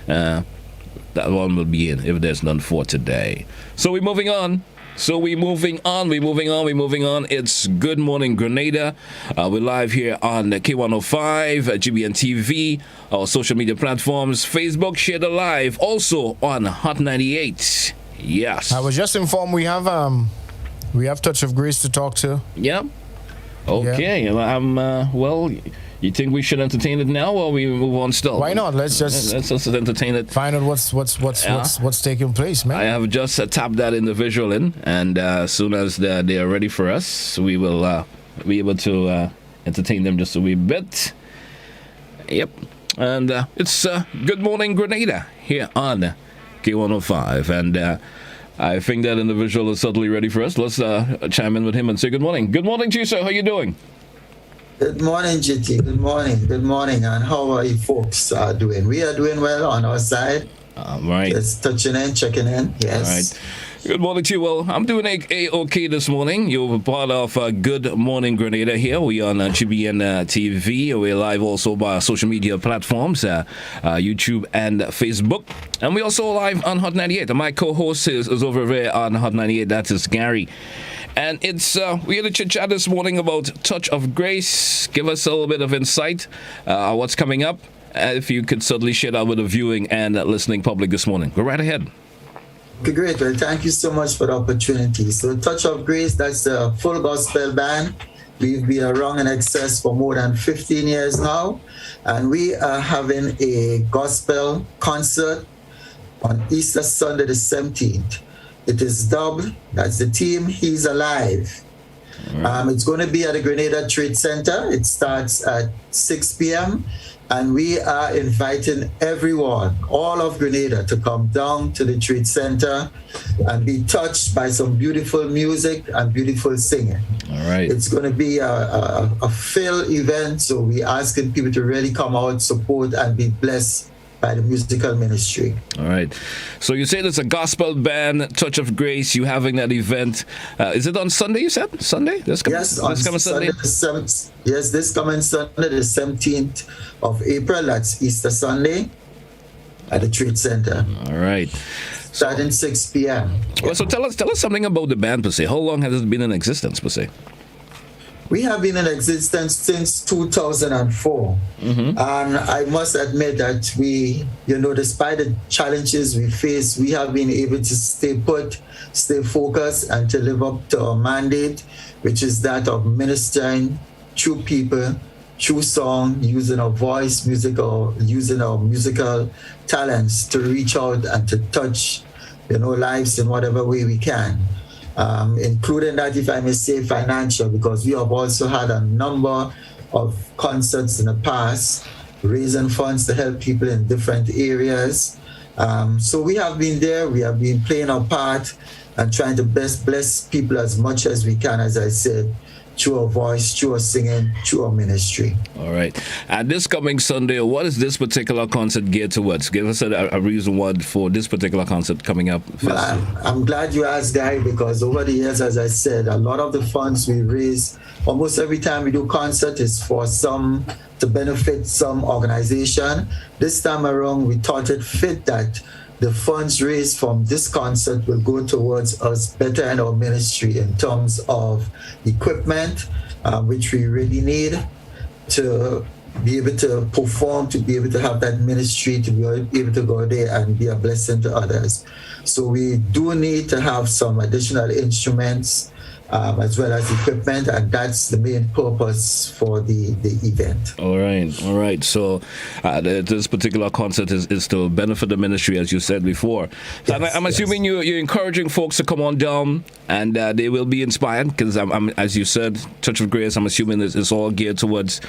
that one will be in if there's none for today. So we're moving on. So we're moving on. It's Good Morning Grenada. We're live here on K105, GBN TV, our social media platforms, Facebook, share the live, also on Hot 98. Yes. I was just informed we have Touch of Grace to talk to. Yeah. Okay. Yeah. Well, you think we should entertain it now, or we move on still? Why not? Let's just entertain it. Find out what's taking place, man. I have just tapped that individual in, and as soon as they are ready for us, we will be able to entertain them just a wee bit. Yep. And it's Good Morning Grenada here on K105, and I think that individual is certainly ready for us. Let's chime in with him and say good morning. Good morning to you, sir. How you doing? Good morning, GT. Good morning. And how are you folks doing? We are doing well on our side. All right. Just touching in, checking in. Yes. All right. Good morning to you. Well, I'm doing A-OK this morning. You're part of Good Morning Grenada here. We're on GBN TV. We're live also by our social media platforms, YouTube and Facebook. And we're also live on Hot 98. And my co-host is over there on Hot 98. That is Gary. And it's we had a chit-chat this morning about Touch of Grace. Give us a little bit of insight what's coming up. If you could certainly share that with the viewing and listening public this morning. Go right ahead. Okay, great. Well, thank you so much for the opportunity. So Touch of Grace, that's a full gospel band. We've been around in excess for more than 15 years now. And we are having a gospel concert on Easter Sunday the 17th. It is dubbed, that's the team, He's Alive. It's going to be at the Grenada Trade Center. It starts at 6 p.m. And we are inviting everyone, all of Grenada, to come down to the Trade Center and be touched by some beautiful music and beautiful singing. All right. It's going to be a full event, so we're asking people to really come out, support, and be blessed by the musical ministry. All right. So you said it's a gospel band, Touch of Grace. You having that event. Is it on Sunday, you said? Sunday? Yes, this coming Sunday. Yes, this coming Sunday, the 17th of April. That's Easter Sunday at the Trade Center. All right. Starting 6 p.m. Well, so tell us something about the band per se. How long has it been in existence per se? We have been in existence since 2004. And I must admit that we, despite the challenges we face, we have been able to stay put, stay focused, and to live up to our mandate, which is that of ministering through people, through song, using our voice, using our musical talents to reach out and to touch, lives in whatever way we can. Including that, if I may say, financial, because we have also had a number of concerts in the past, raising funds to help people in different areas. So we have been there, we have been playing our part and trying to best bless people as much as we can, as I said, through our voice, through our singing, through our ministry. All right. And this coming Sunday, what is this particular concert geared towards? Give us a reason why for this particular concert coming up. Well, I'm glad you asked, Guy, because over the years, as I said, a lot of the funds we raise, almost every time we do concert, is for to benefit some organization. This time around, we thought it fit that the funds raised from this concert will go towards us better in our ministry in terms of equipment, which we really need to be able to perform, to be able to have that ministry, to be able to go there and be a blessing to others. So we do need to have some additional instruments as well as equipment, and that's the main purpose for the event. All right. So this particular concert is to benefit the ministry, as you said before. So yes, I'm assuming you're encouraging folks to come on down, and they will be inspired, because I'm as you said, Touch of Grace, I'm assuming it's all geared towards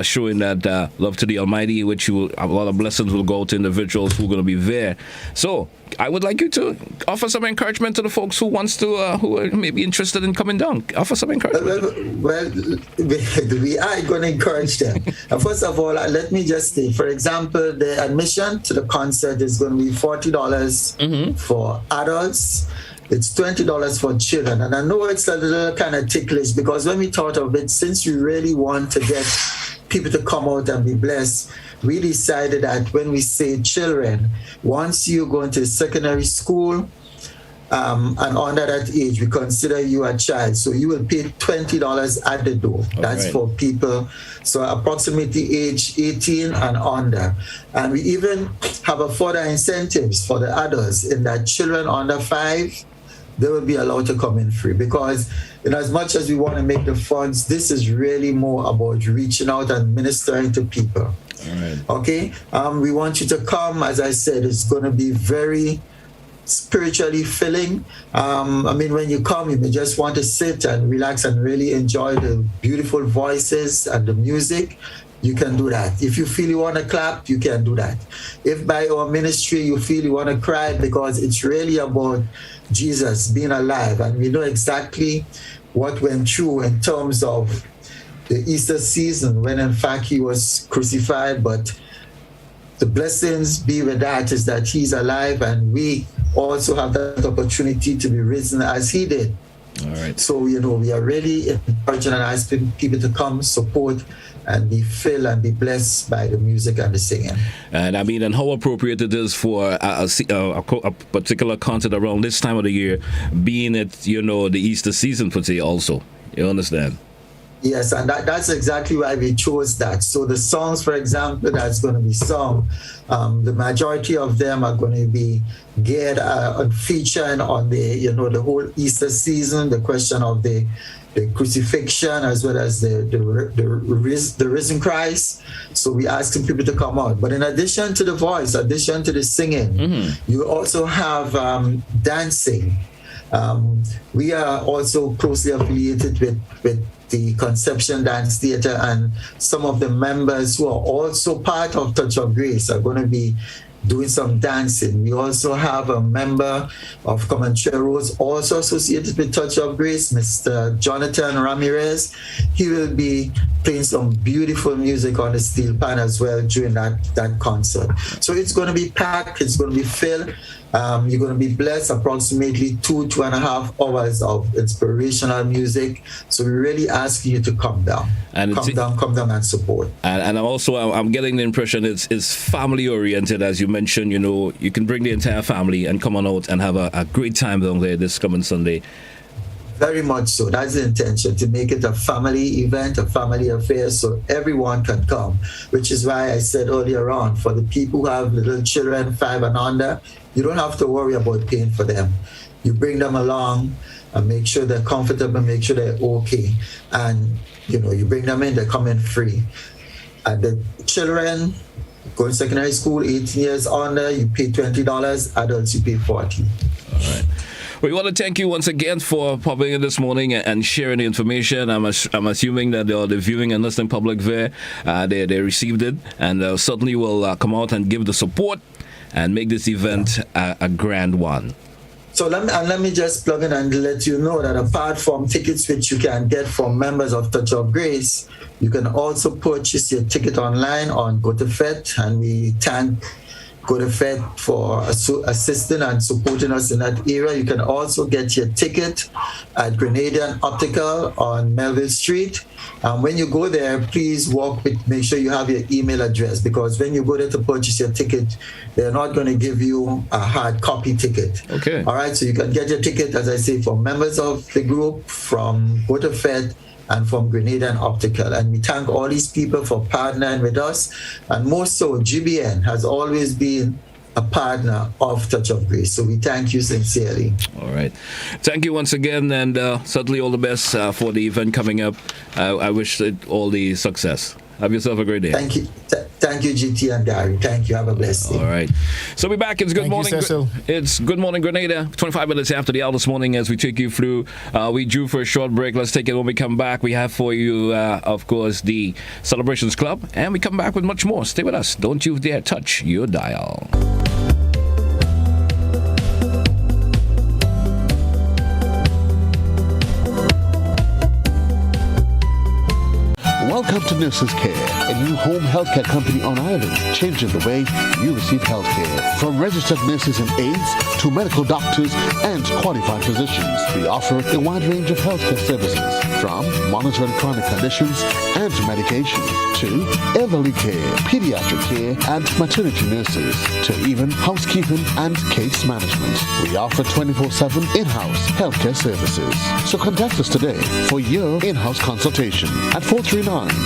showing that love to the Almighty, which a lot of blessings will go to individuals who are going to be there. So I would like you to offer some encouragement to the folks who are maybe interested in coming down. Offer some encouragement. Well, we are going to encourage them. First of all, let me just say, for example, the admission to the concert is going to be $40 for adults. It's $20 for children. And I know it's a little kind of ticklish, because when we thought of it, since we really want to get people to come out and be blessed, we decided that when we say children, once you go into secondary school, and under that age, we consider you a child. So you will pay $20 at the door. That's for people, so approximately age 18 and under. And we even have a further incentives for the adults in that children under 5, they will be allowed to come in free, because in as much as we want to make the funds, this is really more about reaching out and ministering to people. All right. Okay, we want you to come. As I said, it's going to be very spiritually filling. I mean, when you come, you may just want to sit and relax and really enjoy the beautiful voices and the music. You can do that. If you feel you want to clap, you can do that. If by our ministry you feel you want to cry, because it's really about Jesus being alive, and we know exactly what went through in terms of the Easter season, when in fact he was crucified. But the blessings be with that is that he's alive, and we also have that opportunity to be risen as he did. All right. So, we are really encouraging and asking people to come, support, and be filled and be blessed by the music and the singing. And I mean, and how appropriate it is for a particular concert around this time of the year, being it, the Easter season per se also. You understand? Yes, and that's exactly why we chose that. So the songs, for example, that's going to be sung, the majority of them are going to be geared on featuring on the, the whole Easter season, the question of the crucifixion, as well as the risen Christ. So we're asking people to come out. But in addition to the voice, addition to the singing, you also have dancing. We are also closely affiliated with the Conception Dance Theatre, and some of the members who are also part of Touch of Grace are going to be doing some dancing. We also have a member of Comancheros also associated with Touch of Grace, Mr. Jonathan Ramirez. He will be playing some beautiful music on the steel pan as well during that concert. So it's going to be packed, it's going to be filled. You're going to be blessed, approximately 2.5 hours of inspirational music. So we really ask you to come down. And come down and support. And also, I'm getting the impression it's family oriented, as you mentioned. You can bring the entire family and come on out and have a great time down there this coming Sunday. Very much so. That's the intention, to make it a family event, a family affair, so everyone can come. Which is why I said earlier on, for the people who have little children, 5 and under, you don't have to worry about paying for them. You bring them along and make sure they're comfortable, make sure they're okay. And, you bring them in, they come in free. And the children going secondary school, 18 years under, you pay $20. Adults, you pay $40. All right. We want to thank you once again for popping in this morning and sharing the information. I'm assuming that the viewing and listening public there, they received it, and certainly will come out and give the support and make this event a grand one. So let me just plug in and let you know that apart from tickets which you can get from members of Touch of Grace, you can also purchase your ticket online on GoToFet, and we thank GoToFet for assisting and supporting us in that area. You can also get your ticket at Grenadian Optical on Melville Street. When you go there, please make sure you have your email address, because when you go there to purchase your ticket, they're not going to give you a hard copy ticket. Okay. All right, so you can get your ticket, as I say, from members of the group, from GoToFet, and from Grenadian Optical. And we thank all these people for partnering with us. And more so, GBN has always been a partner of Touch of Grace. So we thank you sincerely. All right. Thank you once again, and certainly all the best for the event coming up. I wish it all the success. Have yourself a great day. Thank you. Thank you, GT and Gary. Thank you. Have a blessed day. All right. So we're back. It's Good Morning. It's Good Morning Grenada. 25 minutes after the hour this morning as we take you through. We due for a short break. Let's take it when we come back. We have for you, of course, the Celebrations Club. And we come back with much more. Stay with us. Don't you dare touch your dial. Welcome to Nurses Care, a new home healthcare company on Ireland, changing the way you receive healthcare. From registered nurses and aides to medical doctors and qualified physicians, we offer a wide range of healthcare services, from monitoring chronic conditions and medications to elderly care, pediatric care, and maternity nurses, to even housekeeping and case management. We offer 24/7 in-house healthcare services. So contact us today for your in-house consultation at 439-3928.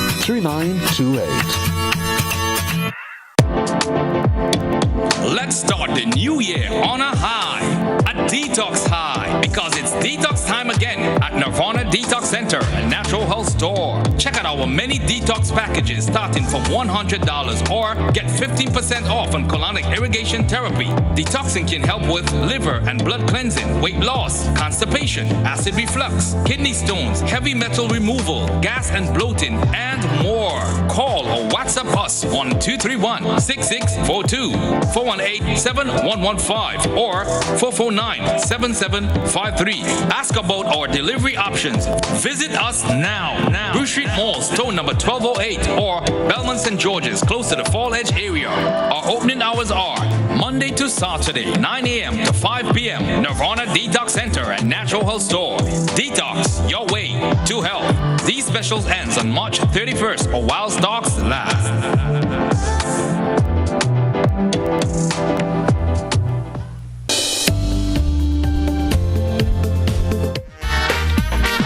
Let's start the new year on a high, a detox high, because it's detox time again at Nirvana Detox Center, a natural health store. Check out our many detox packages starting from $100 or get 15% off on colonic irrigation therapy. Detoxing can help with liver and blood cleansing, weight loss, constipation, acid reflux, kidney stones, heavy metal removal, gas and bloating, and more. Call or WhatsApp us on 231-6642, 418-7115, or 449-7753. Ask about our delivery options. Visit us now. Bruce Street Mall, store number 1208, or Belmont St. George's, close to the Fall Edge area. Our opening hours are Monday to Saturday, 9 a.m. to 5 p.m. Nirvana Detox Center and Natural Health Store. Detox your way to health. These specials ends on March 31st or while stocks last.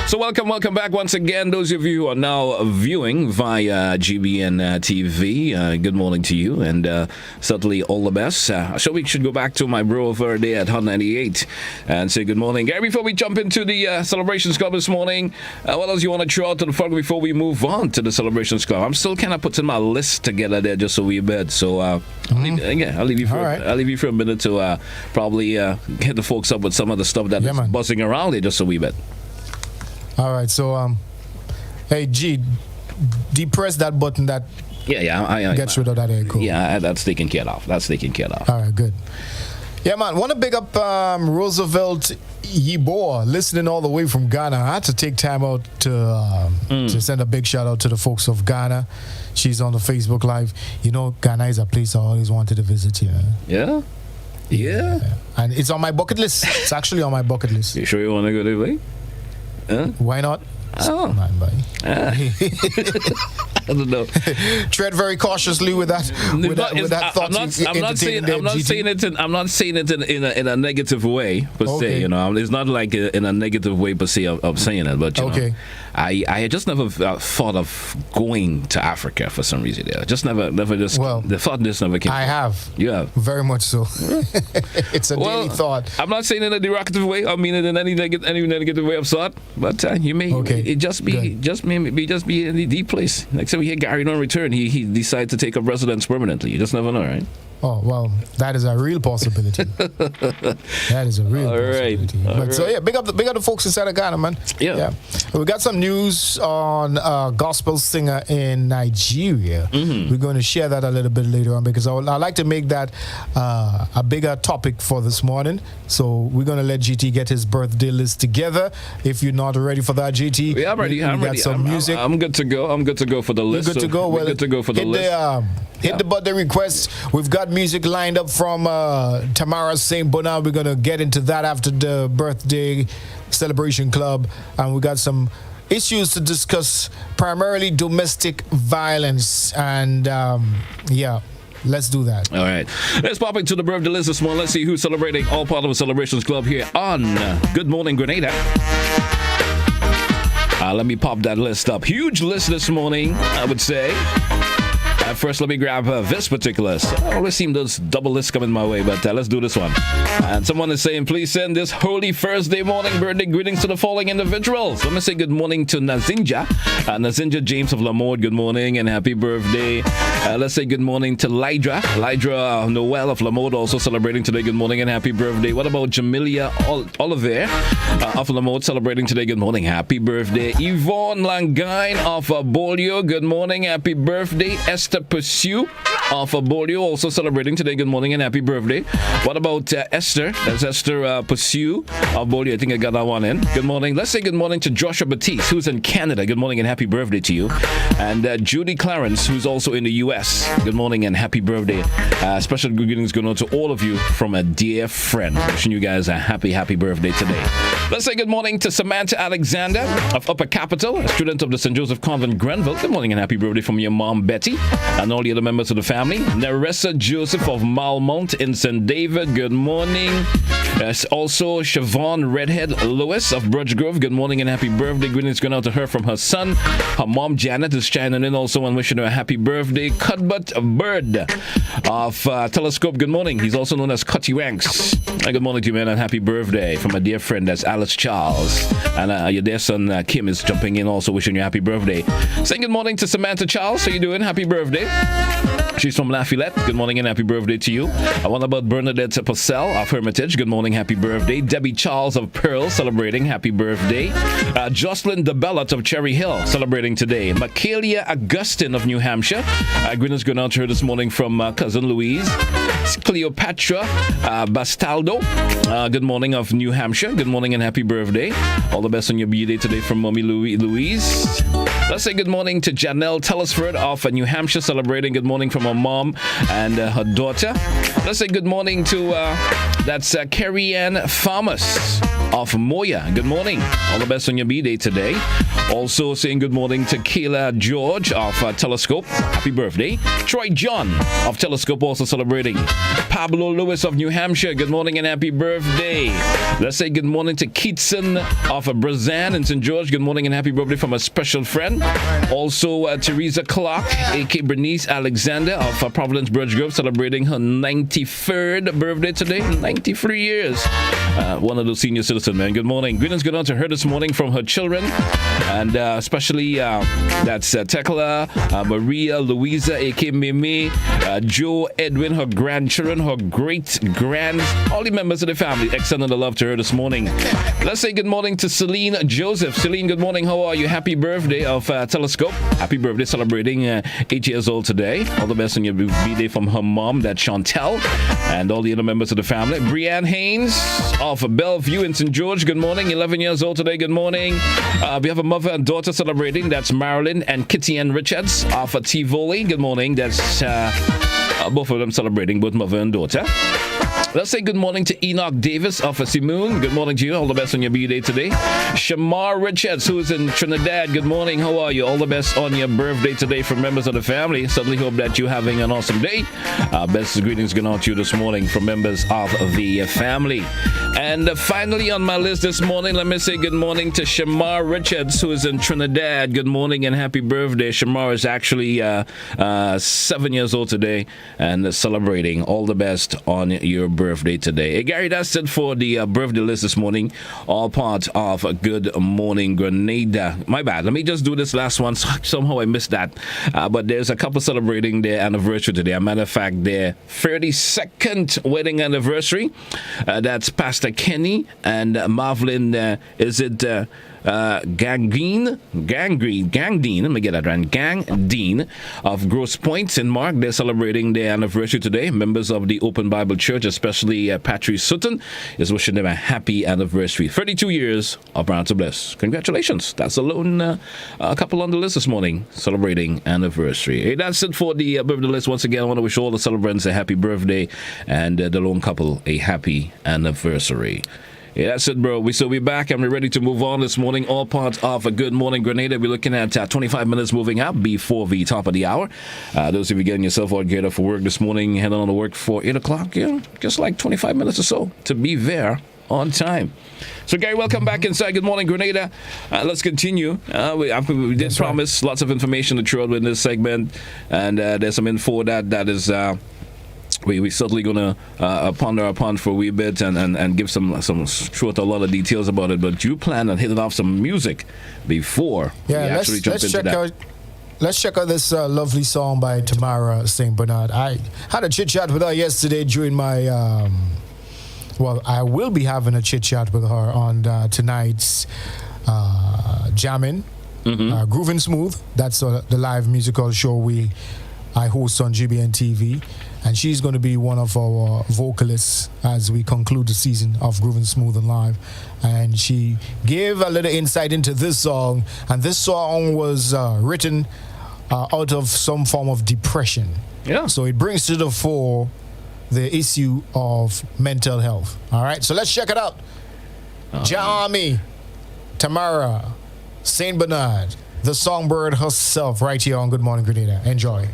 So welcome back once again. Those of you who are now viewing via GBN TV, good morning to you, and certainly all the best. So we should go back to my bro over there at Hot 98 and say good morning. Gary, before we jump into the Celebrations Club this morning, what else you want to throw out to the front before we move on to the Celebrations Club? I'm still kind of putting my list together there just so we bet. So I'll leave you for I'll leave you for a minute to probably get the folks up with some of the stuff that is buzzing around there just so we bet. All right, so hey G, depress that button that I gets rid of that echo. Yeah, that's taken care of. All right, good. Yeah, man, want to big up Roosevelt Yeboah, listening all the way from Ghana. I had to take time out to send a big shout out to the folks of Ghana. She's on the Facebook Live. You know, Ghana is a place I always wanted to visit. Yeah. And it's on my bucket list. It's actually on my bucket list. You sure you want to go that way? Why not? Oh, I don't know. Tread very cautiously with that. With that thought. I'm not saying it in a negative way per se. You know, it's not like in a negative way per se of saying it. But you know, I just never thought of going to Africa for some reason. There, just never just. Well, the thought just never came. I have. You have very much so. It's a daily thought. I'm not saying it in a derogative way. I mean it in any negative way of thought. But you may it just be in the deep place. Like we hear Gary on return, he decided to take up residence permanently. You just never know, right? Oh, well, that is a real possibility. That is a real possibility. But so yeah, big up the folks inside of Ghana, man. Yeah. We got some news on a gospel singer in Nigeria. We're going to share that a little bit later on because I like to make that a bigger topic for this morning. So we're going to let GT get his birthday list together. If you're not ready for that, GT, yeah, I'm ready. I'm ready. Some music. I'm good to go. I'm good to go for the list. You're good to go. Well, good to go for the list. Hit the birthday requests. We've got music lined up from Tamara St. Bonham. We're going to get into that after the birthday celebration club. And we got some issues to discuss, primarily domestic violence. And let's do that. All right. Let's pop into the birthday list this morning. Let's see who's celebrating, all part of the Celebrations Club here on Good Morning Grenada. Let me pop that list up. Huge list this morning, I would say. First, let me grab this particular list. I always seem those double lists coming my way, but let's do this one. And someone is saying, please send this holy Thursday morning birthday greetings to the following individuals. Let me say good morning to Nazinja. Nazinja James of Lamore, good morning and happy birthday. Let's say good morning to Lydra Noel of Lamore, also celebrating today. Good morning and happy birthday. What about Jamilia Oliver of Lamore, celebrating today. Good morning, happy birthday. Yvonne Langine of Bolio, good morning, happy birthday. Esther Sister Pursue of Bolio also celebrating today. Good morning and happy birthday. What about Esther? That's Esther Pursue of Bolio. I think I got that one in. Good morning. Let's say good morning to Joshua Batiste, who's in Canada. Good morning and happy birthday to you. And Judy Clarence, who's also in the U.S. Good morning and happy birthday. Special greetings going on to all of you from a dear friend. Wishing you guys a happy birthday today. Let's say good morning to Samantha Alexander of Upper Capital, a student of the St. Joseph Convent, Grenville. Good morning and happy birthday from your mom, Betty, and all the other members of the family. Nerissa Joseph of Malmont in St. David. Good morning. Also, Siobhan Redhead Lewis of Brudge Grove. Good morning and happy birthday. Greetings going out to her from her son. Her mom, Janet, is chiming in also and wishing her a happy birthday. Cuthbert Bird of Telescope. Good morning. He's also known as Cutty Ranks. Good morning to you, man, and happy birthday from a dear friend. That's Alice Charles. And your dear son, Kim, is jumping in also wishing you a happy birthday. Saying good morning to Samantha Charles. How you doing? Happy birthday. She's from Lafayette. Good morning and happy birthday to you. What about Bernadette Purcell of Hermitage? Good morning, happy birthday. Debbie Charles of Pearl celebrating happy birthday. Jocelyn DeBellot of Cherry Hill celebrating today. Michaelia Augustine of New Hampshire. Greetings going out to her this morning from cousin Louise. Cleopatra Bastaldo. Good morning of New Hampshire. Good morning and happy birthday. All the best on your birthday today from Mommy Louise. Let's say good morning to Janelle Tellisford of New Hampshire celebrating. Good morning from her mom and her daughter. Let's say good morning to Carrie Ann Farmers of Moya. Good morning. All the best on your B-Day today. Also saying good morning to Kayla George of Telescope. Happy birthday. Troy John of Telescope also celebrating. Pablo Lewis of New Hampshire. Good morning and happy birthday. Let's say good morning to Keatson of Brazan in St. George. Good morning and happy birthday from a special friend. Also Teresa Clark, a.k.a. Bernice Alexander of Providence Brudge Grove, celebrating her 93rd birthday today. 93 years. One of those senior citizens, man. Good morning. Greetings going on to her this morning from her children. And especially that's Tekla, Maria, Louisa, a.k.a. Mimi, Joe, Edwin, her grandchildren, her great-grands, all the members of the family. Extending the love to her this morning. Let's say good morning to Celine Joseph. Celine, good morning. How are you? Happy birthday of Telescope. Happy birthday, celebrating 8 years old today. All the best on your birthday from her mom, that's Chantel, and all the other members of the family. Brianne Haynes of Bellevue in St. George. Good morning. 11 years old today. Good morning. We have a mother and daughter celebrating. That's Marilyn and Kitty Ann Richards of Tivoli. Good morning. That's both of them celebrating, both mother and daughter. Let's say good morning to Enoch Davis of Simoon. Good morning to you. All the best on your B-Day today. Shamar Richards, who is in Trinidad. Good morning. How are you? All the best on your birthday today from members of the family. Certainly hope that you're having an awesome day. Best greetings going out to you this morning from members of the family. And finally on my list this morning, let me say good morning to Shamar Richards, who is in Trinidad. Good morning and happy birthday. Shamar is actually 7 years old today and celebrating. All the best on your birthday today. Hey, Gary, that's it for the birthday list this morning. All part of Good Morning Grenada. My bad. Let me just do this last one. Somehow I missed that. But there's a couple celebrating their anniversary today. As a matter of fact, their 32nd wedding anniversary. That's Pastor Kenny and Marvelyn. Is it Gangdean, let me get that right. Gangdean of Grosse Pointe in Mark. They're celebrating their anniversary today. Members of the Open Bible Church, especially Patrice Sutton, is wishing them a happy anniversary. 32 years of Brown to Bless. Congratulations. That's alone a couple on the list this morning celebrating anniversary. Hey, that's it for the birthday list. Once again, I want to wish all the celebrants a happy birthday and the lone couple a happy anniversary. Yeah, that's it, bro. We'll be back and we're ready to move on this morning. All part of a Good Morning Grenada. We're looking at 25 minutes moving up before the top of the hour. Those of you getting yourself all geared up for work this morning, heading on to work for 8 o'clock, just like 25 minutes or so to be there on time. So, Gary, welcome back inside Good Morning Grenada. Let's continue. We did promise lots of information to throw in this segment, and there's some info that is... We're certainly going to ponder upon for a wee bit and give some short a lot of details about it. But you plan on hitting off some music before we actually jump into that. Let's check out this lovely song by Tamara St. Bernard. I had a chit-chat with her yesterday during my... I will be having a chit-chat with her on tonight's Jammin', Groovin' Smooth. That's the live musical show we I host on GBN TV, and she's going to be one of our vocalists as we conclude the season of Groovin' Smooth and Live. And she gave a little insight into this song, and this song was written out of some form of depression. Yeah. So it brings to the fore the issue of mental health. All right, so let's check it out. Jami, Tamara, St. Bernard, the songbird herself, right here on Good Morning Grenada. Enjoy.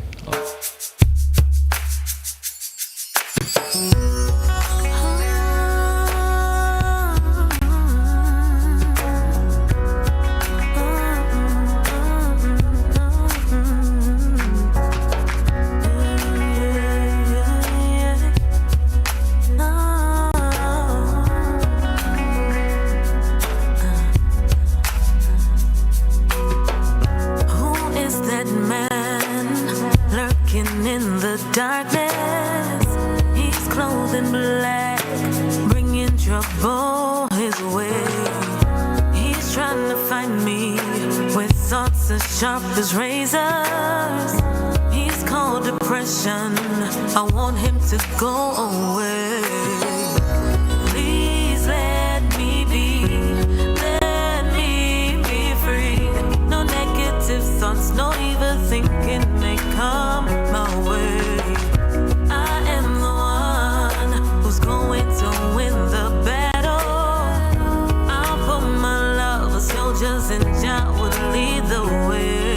Darkness, he's clothed in black, bringing trouble his way. He's trying to find me with thoughts as sharp as razors. He's called depression, I want him to go away. Please let me be free. No negative thoughts, no evil thinking may come my way. And Jah would lead the way.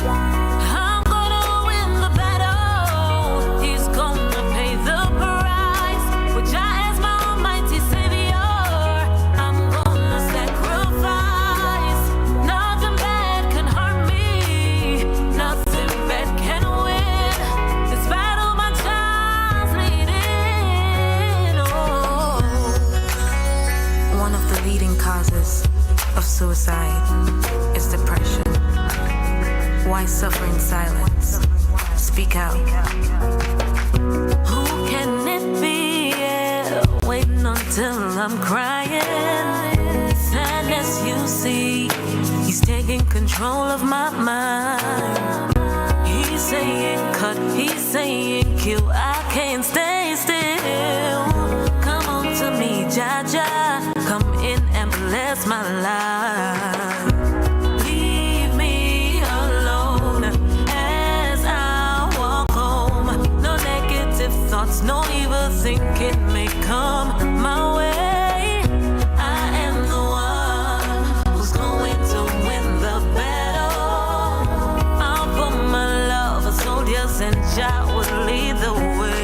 I'm gonna win the battle. He's gonna pay the price. With Jah as my almighty savior, I'm gonna sacrifice. Nothing bad can harm me. Nothing bad can win. This battle my Jah's leading. Oh. One of the leading causes of suicide is depression. Why suffer in silence? Speak out. Who can it be? Yeah, waiting until I'm crying. Sadness, you see, he's taking control of my mind. He's saying cut, he's saying kill. I can't stay still. Come on to me, Jah Jah. Come in and bless my life. Leave me alone as I walk home. No negative thoughts, no evil thinking may come my way. I am the one who's going to win the battle. I'll put my love for soldiers and Jah will lead the way.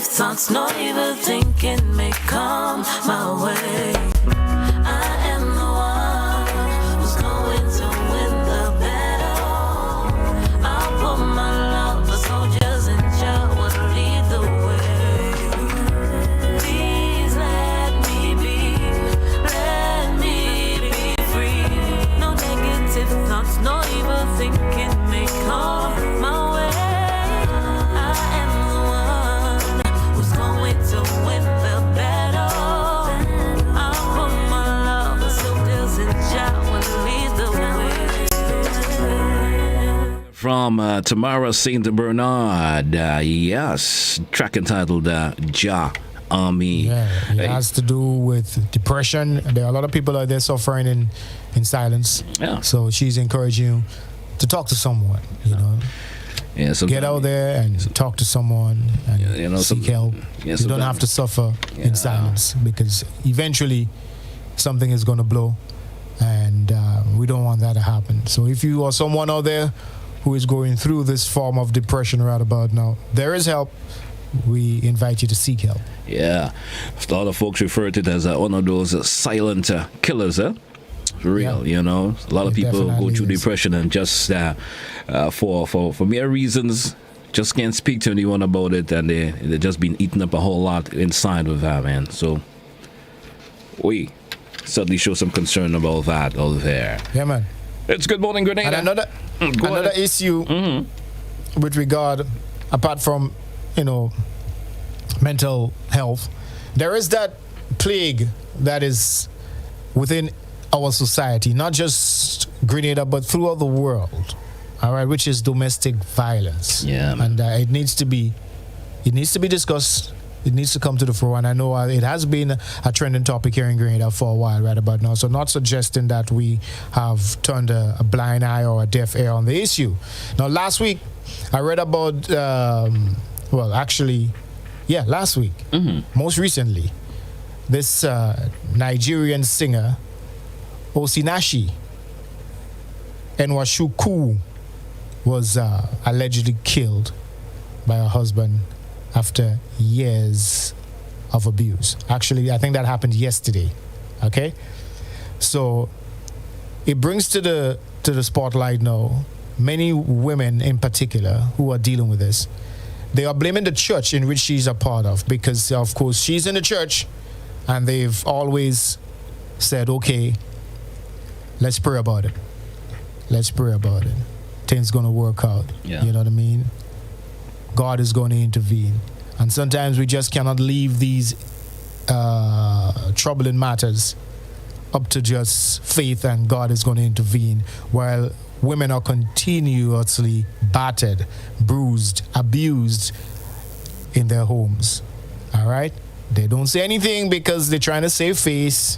Thoughts, no evil thinking may come my way. I am the one who's going to win the battle. I'll put my love for soldiers and Jah will lead the way. Please let me be free. No negative thoughts, no evil thinking may come my way. To win the battle, I'll put my love for soldiers and Jah will lead the way. From Tamara St. Bernard, yes, track entitled Jah Army. Yeah, it has to do with depression. There are a lot of people out there suffering in silence. Yeah. So she's encouraging you to talk to someone, you know. Yeah, get out there and talk to someone and seek help. You don't have to suffer in silence, because eventually something is going to blow, and we don't want that to happen. So if you are someone out there who is going through this form of depression right about now, there is help. We invite you to seek help. Yeah. A lot of folks refer to it as one of those silent killers, For real, you know. A lot of people go through depression and just for mere reasons just can't speak to anyone about it, and they're just been eaten up a whole lot inside with that, man. So we certainly show some concern about that over there. Yeah, man. It's Good Morning Grenada. And another issue with regard, apart from, you know, mental health, there is that plague that is within our society, not just Grenada, but throughout the world, all right, which is domestic violence. Yeah, and it needs to be discussed. It needs to come to the fore, and I know it has been a trending topic here in Grenada for a while right about now. So not suggesting that we have turned a blind eye or a deaf ear on the issue. Now, last week, I read about, last week, most recently, this Nigerian singer, Osinachi Enwashuku, was allegedly killed by her husband after years of abuse. Actually, I think that happened yesterday. Okay, so it brings to the spotlight now many women in particular who are dealing with this. They are blaming the church in which she's a part of, because of course she's in the church, and they've always said, okay, let's pray about it. Let's pray about it. Things gonna work out. Yeah. You know what I mean? God is going to intervene. And sometimes we just cannot leave these troubling matters up to just faith and God is going to intervene, while women are continuously battered, bruised, abused in their homes. All right? They don't say anything because they're trying to save face.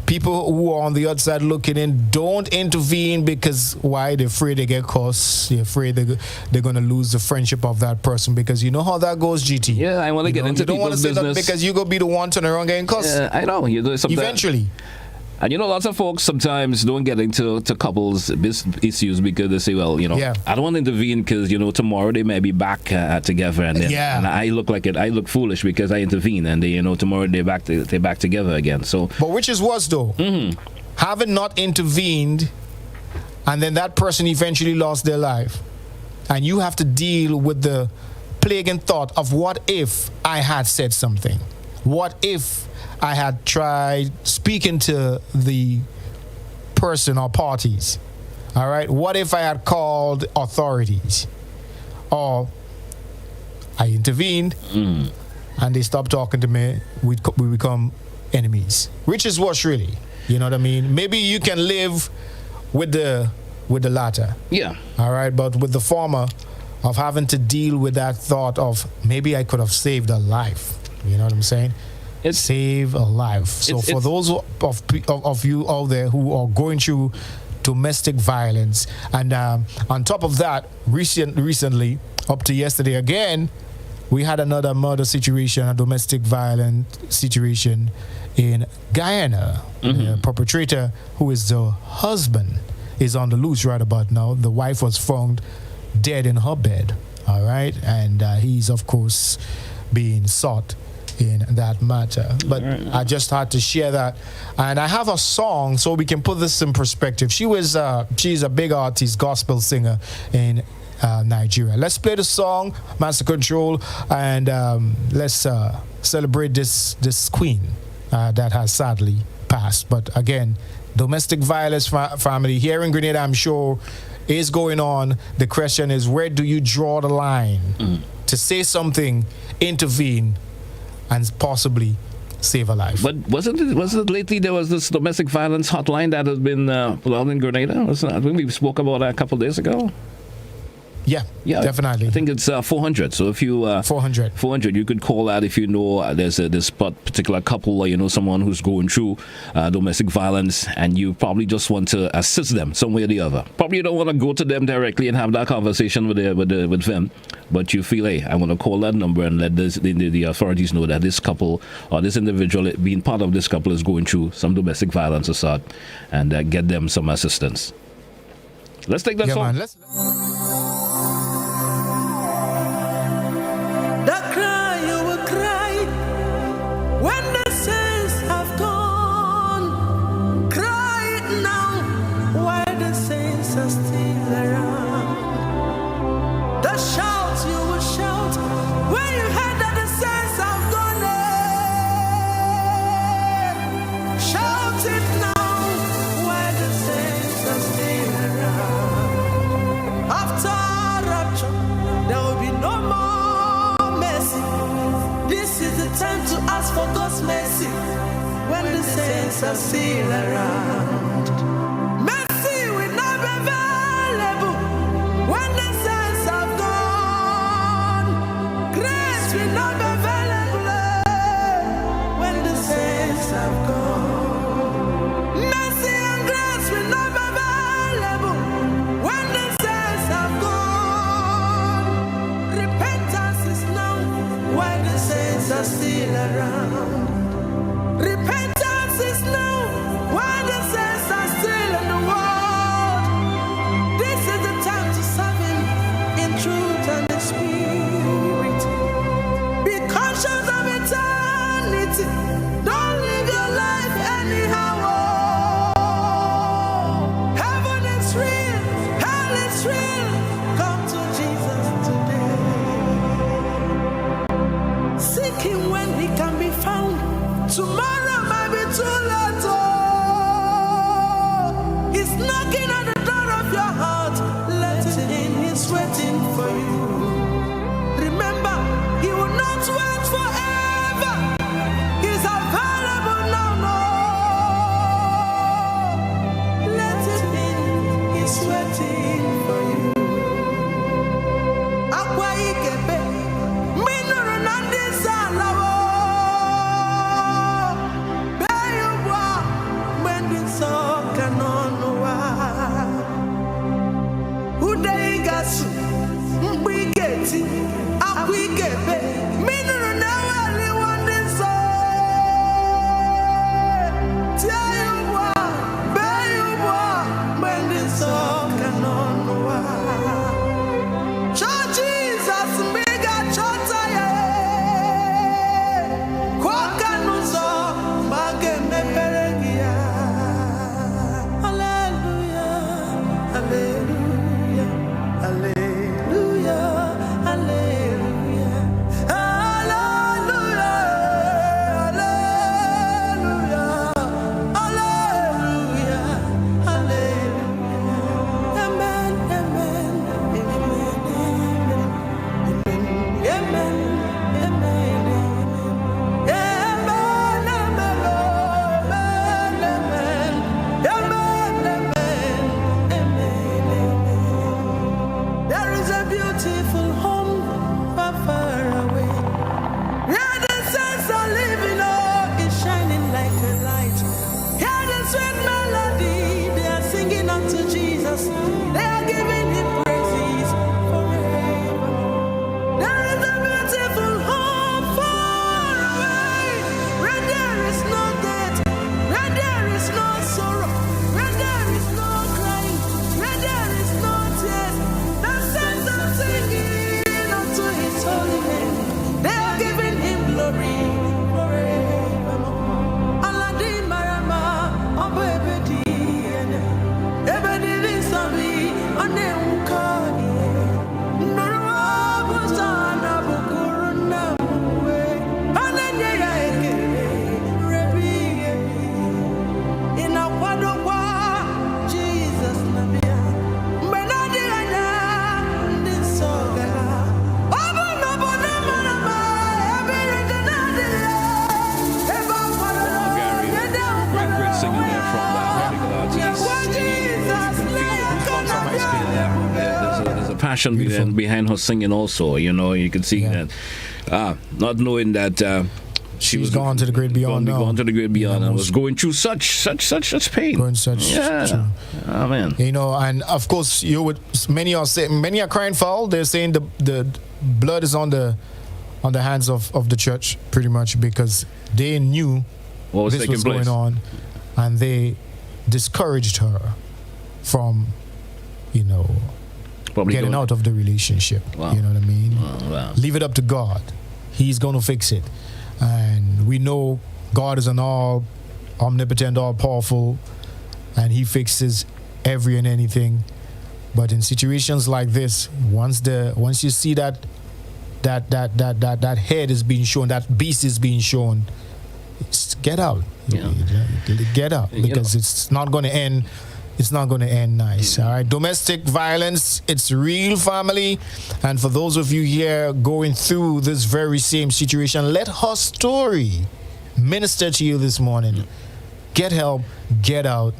People who are on the outside looking in don't intervene because why? They're afraid they get cussed. They're afraid they're going to lose the friendship of that person, because you know how that goes, GT. Yeah, I want to get into you don't want to say that because you go be the one turning around getting cussed. Yeah, I know. You do sometimes. Eventually. And you know, lots of folks sometimes don't get into couples issues because they say, well, you know, I don't want to intervene because, you know, tomorrow they may be back together, and and I look foolish because I intervene, and you know, tomorrow they're back together again. So, but which is worse though, having not intervened, and then that person eventually lost their life, and you have to deal with the plaguing thought of what if I had said something, what if I had tried speaking to the person or parties. All right. What if I had called authorities, or I intervened and they stopped talking to me? We become enemies, which is worse, really. You know what I mean? Maybe you can live with the latter. Yeah. All right. But with the former, of having to deal with that thought of maybe I could have saved a life. You know what I'm saying? Save a life. So for those of you out there who are going through domestic violence, and on top of that, recently, up to yesterday again, we had another murder situation, a domestic violence situation in Guyana. The perpetrator, who is the husband, is on the loose right about now. The wife was found dead in her bed. All right, and he's of course being sought in that matter. But I just had to share that, and I have a song so we can put this in perspective. She's a big artist, gospel singer in Nigeria. Let's play the song, Master Control, and let's celebrate this queen that has sadly passed. But again, domestic violence family here in Grenada, I'm sure, is going on. The question is, where do you draw the line to say something, intervene, and possibly save a life? But wasn't it lately there was this domestic violence hotline that has been put out in Grenada? I think we spoke about that a couple of days ago. Yeah, definitely. I think it's 400. So if you 400, you could call that if you know there's this particular couple, or you know someone who's going through domestic violence, and you probably just want to assist them some way or the other. Probably you don't want to go to them directly and have that conversation with them, but you feel, hey, I want to call that number and let the authorities know that this couple or this individual being part of this couple is going through some domestic violence assault, and get them some assistance. Let's take that song. Man, That cry you will cry when the saints have gone. Cry saints are still around. Mercy will not be available when the saints have gone. Grace will not be available when the saints have gone. Mercy and grace will not be available when the saints have gone. Repentance is now while the saints are still around. Repentance is now while the saints are still in the world. This is the time to serve Him in truth and in spirit. Be conscious of eternity. Don't live your life anyhow. Heaven is real, hell is real. Come to Jesus today. Seek Him when He can be found. Tomorrow might be too late. Oh, He's knocking at the door of your heart. Let Him in, He's waiting for you. Remember, He will not wait forever. He's available now. No, let Him in, He's waiting for you. Akwa ikebe, minuru nandi salawo. Passion behind her singing also, you can see that, not knowing that she was gone to the great beyond now. Gone to the great beyond and was going through such pain. Going such oh man. And of course many are crying foul. They're saying the blood is on the hands of the church pretty much, because they knew what was this was going on, and they discouraged her from getting out of the relationship. Wow. You know what I mean? Wow. Leave it up to God. He's going to fix it. And we know God is an all omnipotent, all powerful, and He fixes every and anything. But in situations like this, once you see that head is being shown, that beast is being shown, get out. Get out, because it's not going to end. It's not going to end nice. All right, domestic violence, it's real, family. And for those of you here going through this very same situation, let her story minister to you this morning. Get help, get out.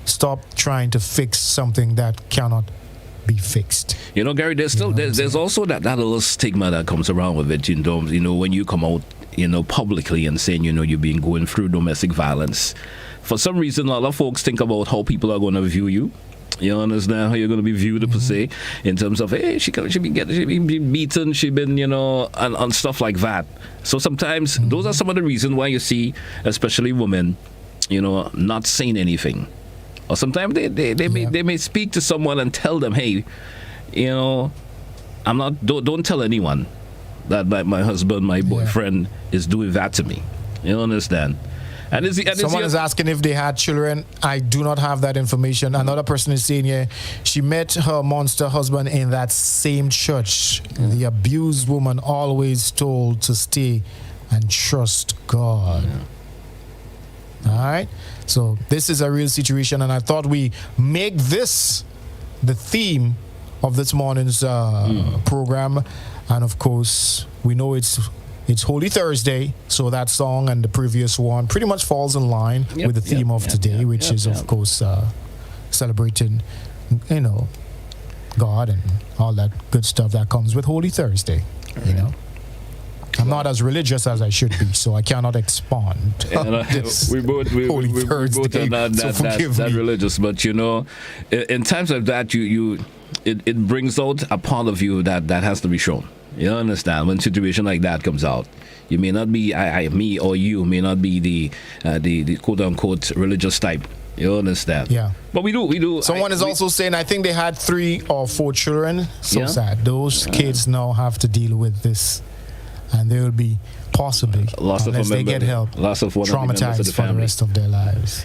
Stop trying to fix something that cannot be fixed. You know, Gary, there's still there's also that little stigma that comes around with it. You know, when you come out, publicly and saying, you've been going through domestic violence. For some reason, a lot of folks think about how people are going to view you. You understand how you're going to be viewed, per se, in terms of, hey, she been beaten, she been, and stuff like that. So sometimes those are some of the reasons why you see, especially women, not saying anything. Or sometimes they may speak to someone and tell them, hey, don't tell anyone that my husband, my boyfriend is doing that to me. You understand? And someone is asking if they had children. I do not have that information. Another person is saying here, she met her monster husband in that same church. The abused woman always told to stay and trust God. All right? So this is a real situation, and I thought we make this the theme of this morning's program. And of course, we know it's Holy Thursday, so that song and the previous one pretty much falls in line with the theme of today, which is, of course, celebrating, God and all that good stuff that comes with Holy Thursday, I'm not as religious as I should be, so I cannot expand. We both are not that religious, but in times like that, it brings out a part of you that has to be shown. You understand? When a situation like that comes out, you may not be me or you may not be the quote unquote religious type. You understand? Yeah. But we do. Someone is also saying, I think they had 3 or 4 children. So sad. Those kids now have to deal with this, and they will be possibly, unless they get help, traumatized for the rest of their lives.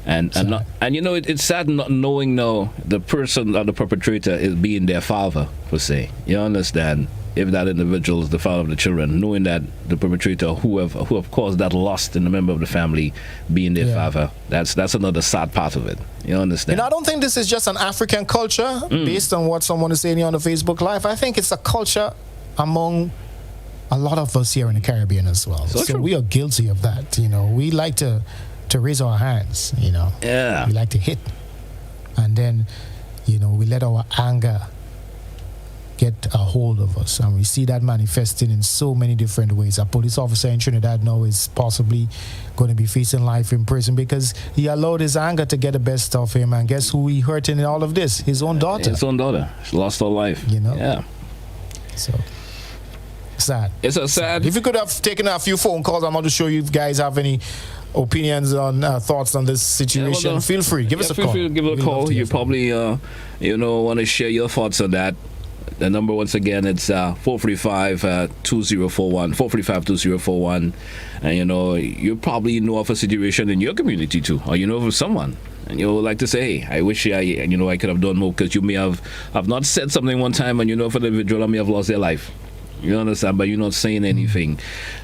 And it's sad not knowing now the person or the perpetrator is being their father, per se. You understand? If that individual is the father of the children, knowing that the perpetrator who have caused that loss in a member of the family being their father, that's another sad part of it. You understand? I don't think this is just an African culture based on what someone is saying here on the Facebook Live. I think it's a culture among a lot of us here in the Caribbean as well. So we are guilty of that. We like to raise our hands. We like to hit, and then we let our anger get a hold of us, and we see that manifesting in so many different ways. A police officer in Trinidad now is possibly going to be facing life in prison because he allowed his anger to get the best of him, and guess who he hurt in all of this? His own daughter. She lost her life. So sad. It's a sad. If you could have taken a few phone calls, I'm not too sure you guys have any opinions on thoughts on this situation. Feel free, give us a call. Give us a call. You probably want to share your thoughts on that. The number, once again, it's 445-2041, 445-2041. And, you probably know of a situation in your community, too, or of someone. And you would like to say, hey, I wish I could have done more, because you may have not said something one time, and for the individual, I may have lost their life. You understand? But you're not saying anything.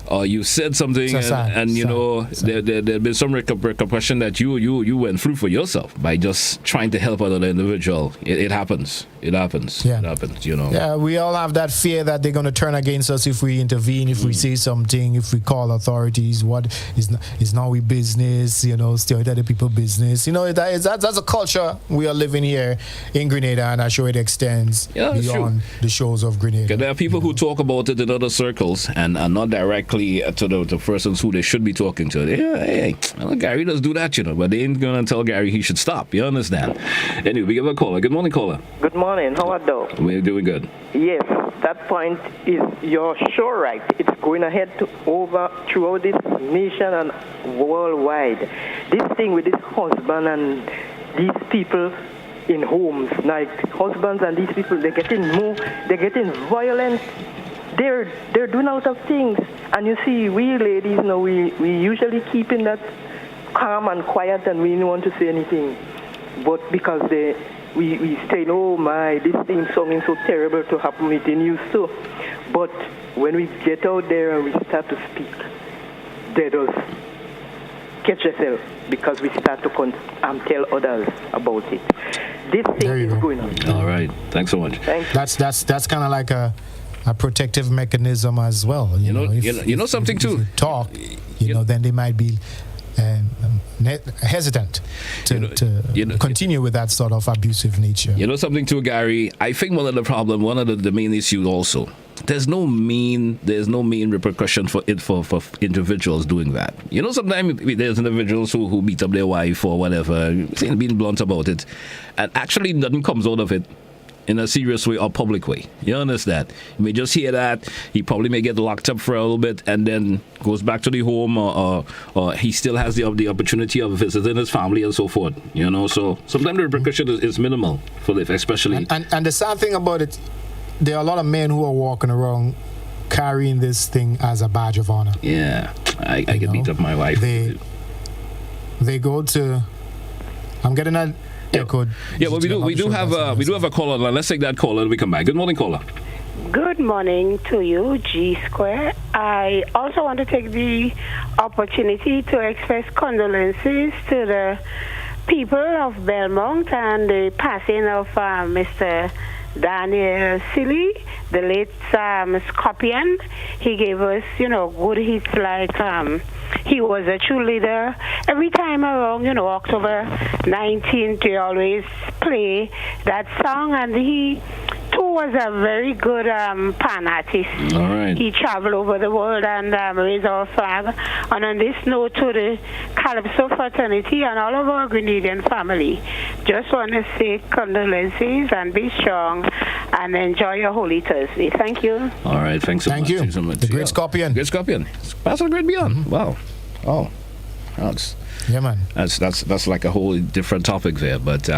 Or you said something, there'd been some repercussion that you went through for yourself by just trying to help another individual. It happens. It happens. Yeah. It happens, Yeah, we all have that fear that they're going to turn against us if we intervene, if we say something, if we call authorities. What is now we business, still other people business. That's a culture we are living here in Grenada, and I'm sure it extends beyond the shores of Grenada. There are people who talk about it in other circles and not directly to the persons who they should be talking to. Hey, Gary does do that, but they ain't gonna tell Gary he should stop. You understand? Anyway, we give a caller. Good morning, caller. Good morning. How are you? We're doing good. Yes, that point is you're sure right. It's going ahead throughout this nation and worldwide. This thing with this husband and these people in homes, like husbands and these people, they're getting violent. They're doing a lot of things, and you see, we ladies, we usually keep in that calm and quiet, and we don't want to say anything, but because we say, oh my, this thing something so terrible to happen within you, so. But when we get out there and we start to speak, they just catch yourself, because we start to tell others about it. This thing is going on. All right, thanks so much. Thank you. That's kind of like a protective mechanism as well. You know something too. Talk, then they might be hesitant to continue with that sort of abusive nature. You know something too, Gary? I think one of the main issues also, there's no mean repercussion for individuals doing that. You know, sometimes there's individuals who beat up their wife or whatever, being blunt about it, and actually nothing comes out of it in a serious way or public way. You understand? You may just hear that, he probably may get locked up for a little bit and then goes back to the home, or he still has the opportunity of visiting his family and so forth. You know, so sometimes the repercussion is minimal for the, especially. And the sad thing about it, there are a lot of men who are walking around carrying this thing as a badge of honor. Yeah, I can beat up my wife. They go to, I'm getting that echoed. Yeah, well, we do have a caller. Let's take that caller and we come back. Good morning, caller. Good morning to you, G Square. I also want to take the opportunity to express condolences to the people of Belmont and the passing of Mr. Daniel Silly, the late Scorpion. He gave us, good hits like he was a true leader. Every time around, October 19th, we always play that song, and he too was a very good pan artist. All right. He traveled over the world and raised our flag. And on this note, to the Calypso fraternity and all of our Grenadian family, just want to say condolences and be strong and enjoy your Holy Thursday. Thank you. All right, thanks so much. Thank you. Thanks so much. The Great Scorpion. Great Scorpion. Pastor Great Beyond. Wow. Oh, that's man. That's like a whole different topic there, but.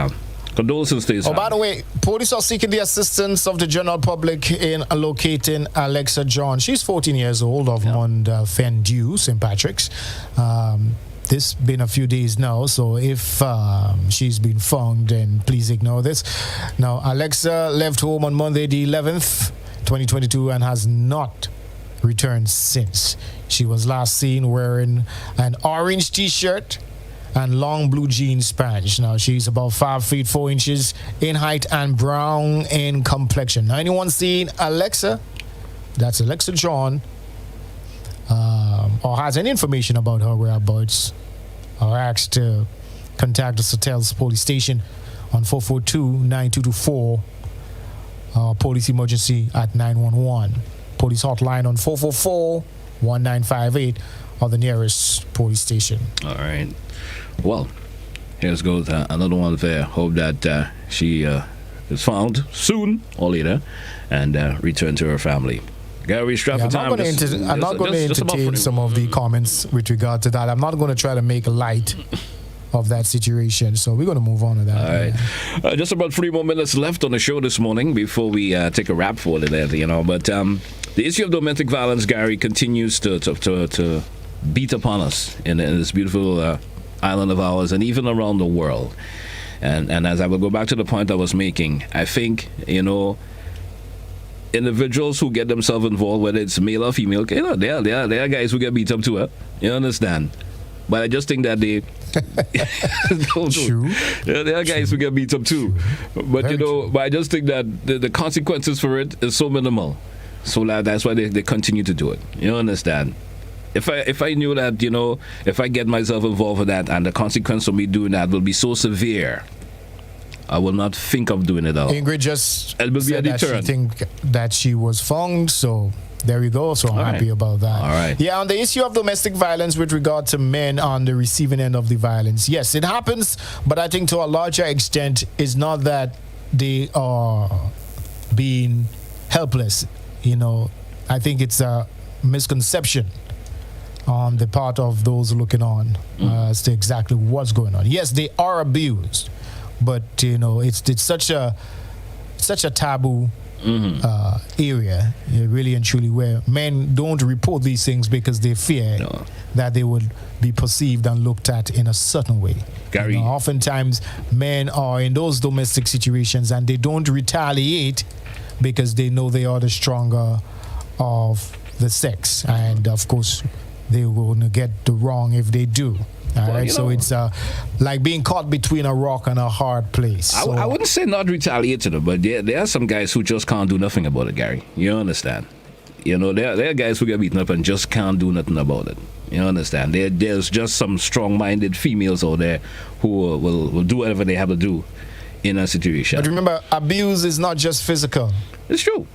Condolences to his family. By the way, police are seeking the assistance of the general public in locating Alexa John. She's 14 years old of Munda Fendu, St. Patrick's. This been a few days now, so if she's been found, then please ignore this. Now, Alexa left home on Monday the 11th, 2022, and has not returned since. She was last seen wearing an orange t-shirt and long blue jeans pants. Now, she's about 5 feet 4 inches in height and brown in complexion. Now, anyone seen Alexa, that's Alexa John, or has any information about her whereabouts, are asked to contact the Sotels police station on 442-9224, police emergency at 911, police hotline on 444-1958, or the nearest police station. All right. Well, here's goes another one there. Hope that she is found soon or later and returned to her family. Gary, strap for time. I'm not going to entertain some of the comments with regard to that. I'm not going to try to make light of that situation. So we're going to move on to that. All right. Just about 3 more minutes left on the show this morning before we take a wrap for today, But the issue of domestic violence, Gary, continues to beat upon us in this beautiful island of ours and even around the world. And as I will go back to the point I was making, I think, individuals who get themselves involved, whether it's male or female, there are guys who get beat up too. You understand? But I just think that they True. Yeah, there are guys who get beat up too. But but I just think that the consequences for it is so minimal. So that's why they continue to do it. You understand? If I knew that, if I get myself involved with that and the consequence of me doing that will be so severe, I will not think of doing it at all. Ingrid just it will said be a that she deterrent. think that she was found, so there we go. So I'm happy about that. All right. Yeah, on the issue of domestic violence with regard to men on the receiving end of the violence, yes, it happens, but I think to a larger extent, it's not that they are being helpless. I think it's a misconception on the part of those looking on as to exactly what's going on. Yes, they are abused, but it's such a taboo area, really and truly, where men don't report these things because they fear that they would be perceived and looked at in a certain way. Gary, oftentimes men are in those domestic situations and they don't retaliate because they know they are the stronger of the sex, and of course they will get the wrong if they do. All right, so it's like being caught between a rock and a hard place. So I wouldn't say not retaliate to them, but there are some guys who just can't do nothing about it, Gary. You understand? You know, there are guys who get beaten up and just can't do nothing about it. You understand? There's just some strong-minded females out there who will do whatever they have to do in a situation. But remember, abuse is not just physical. It's true.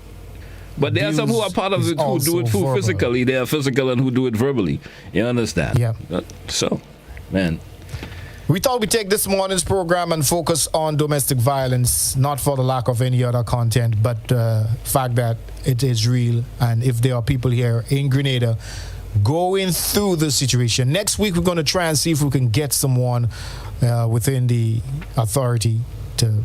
But there are some who are part of it who do it physically. They are physical and who do it verbally. You understand? Yeah. So, man. We thought we'd take this morning's program and focus on domestic violence, not for the lack of any other content, but the fact that it is real. And if there are people here in Grenada going through the situation. Next week, we're going to try and see if we can get someone within the authority to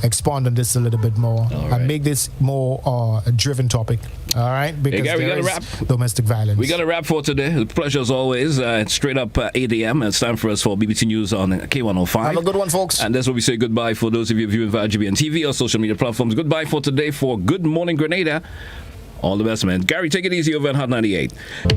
expand on this a little bit more and make this more a driven topic. All right? Because Gary, there is domestic violence. We got a wrap for today. The pleasure as always. It's straight up 8 a.m. It's time for us for BBC News on K105. Have a good one, folks. And that's where we say goodbye for those of you viewing via GBN TV or social media platforms. Goodbye for today for Good Morning Grenada. All the best, man. Gary, take it easy over at Hot 98.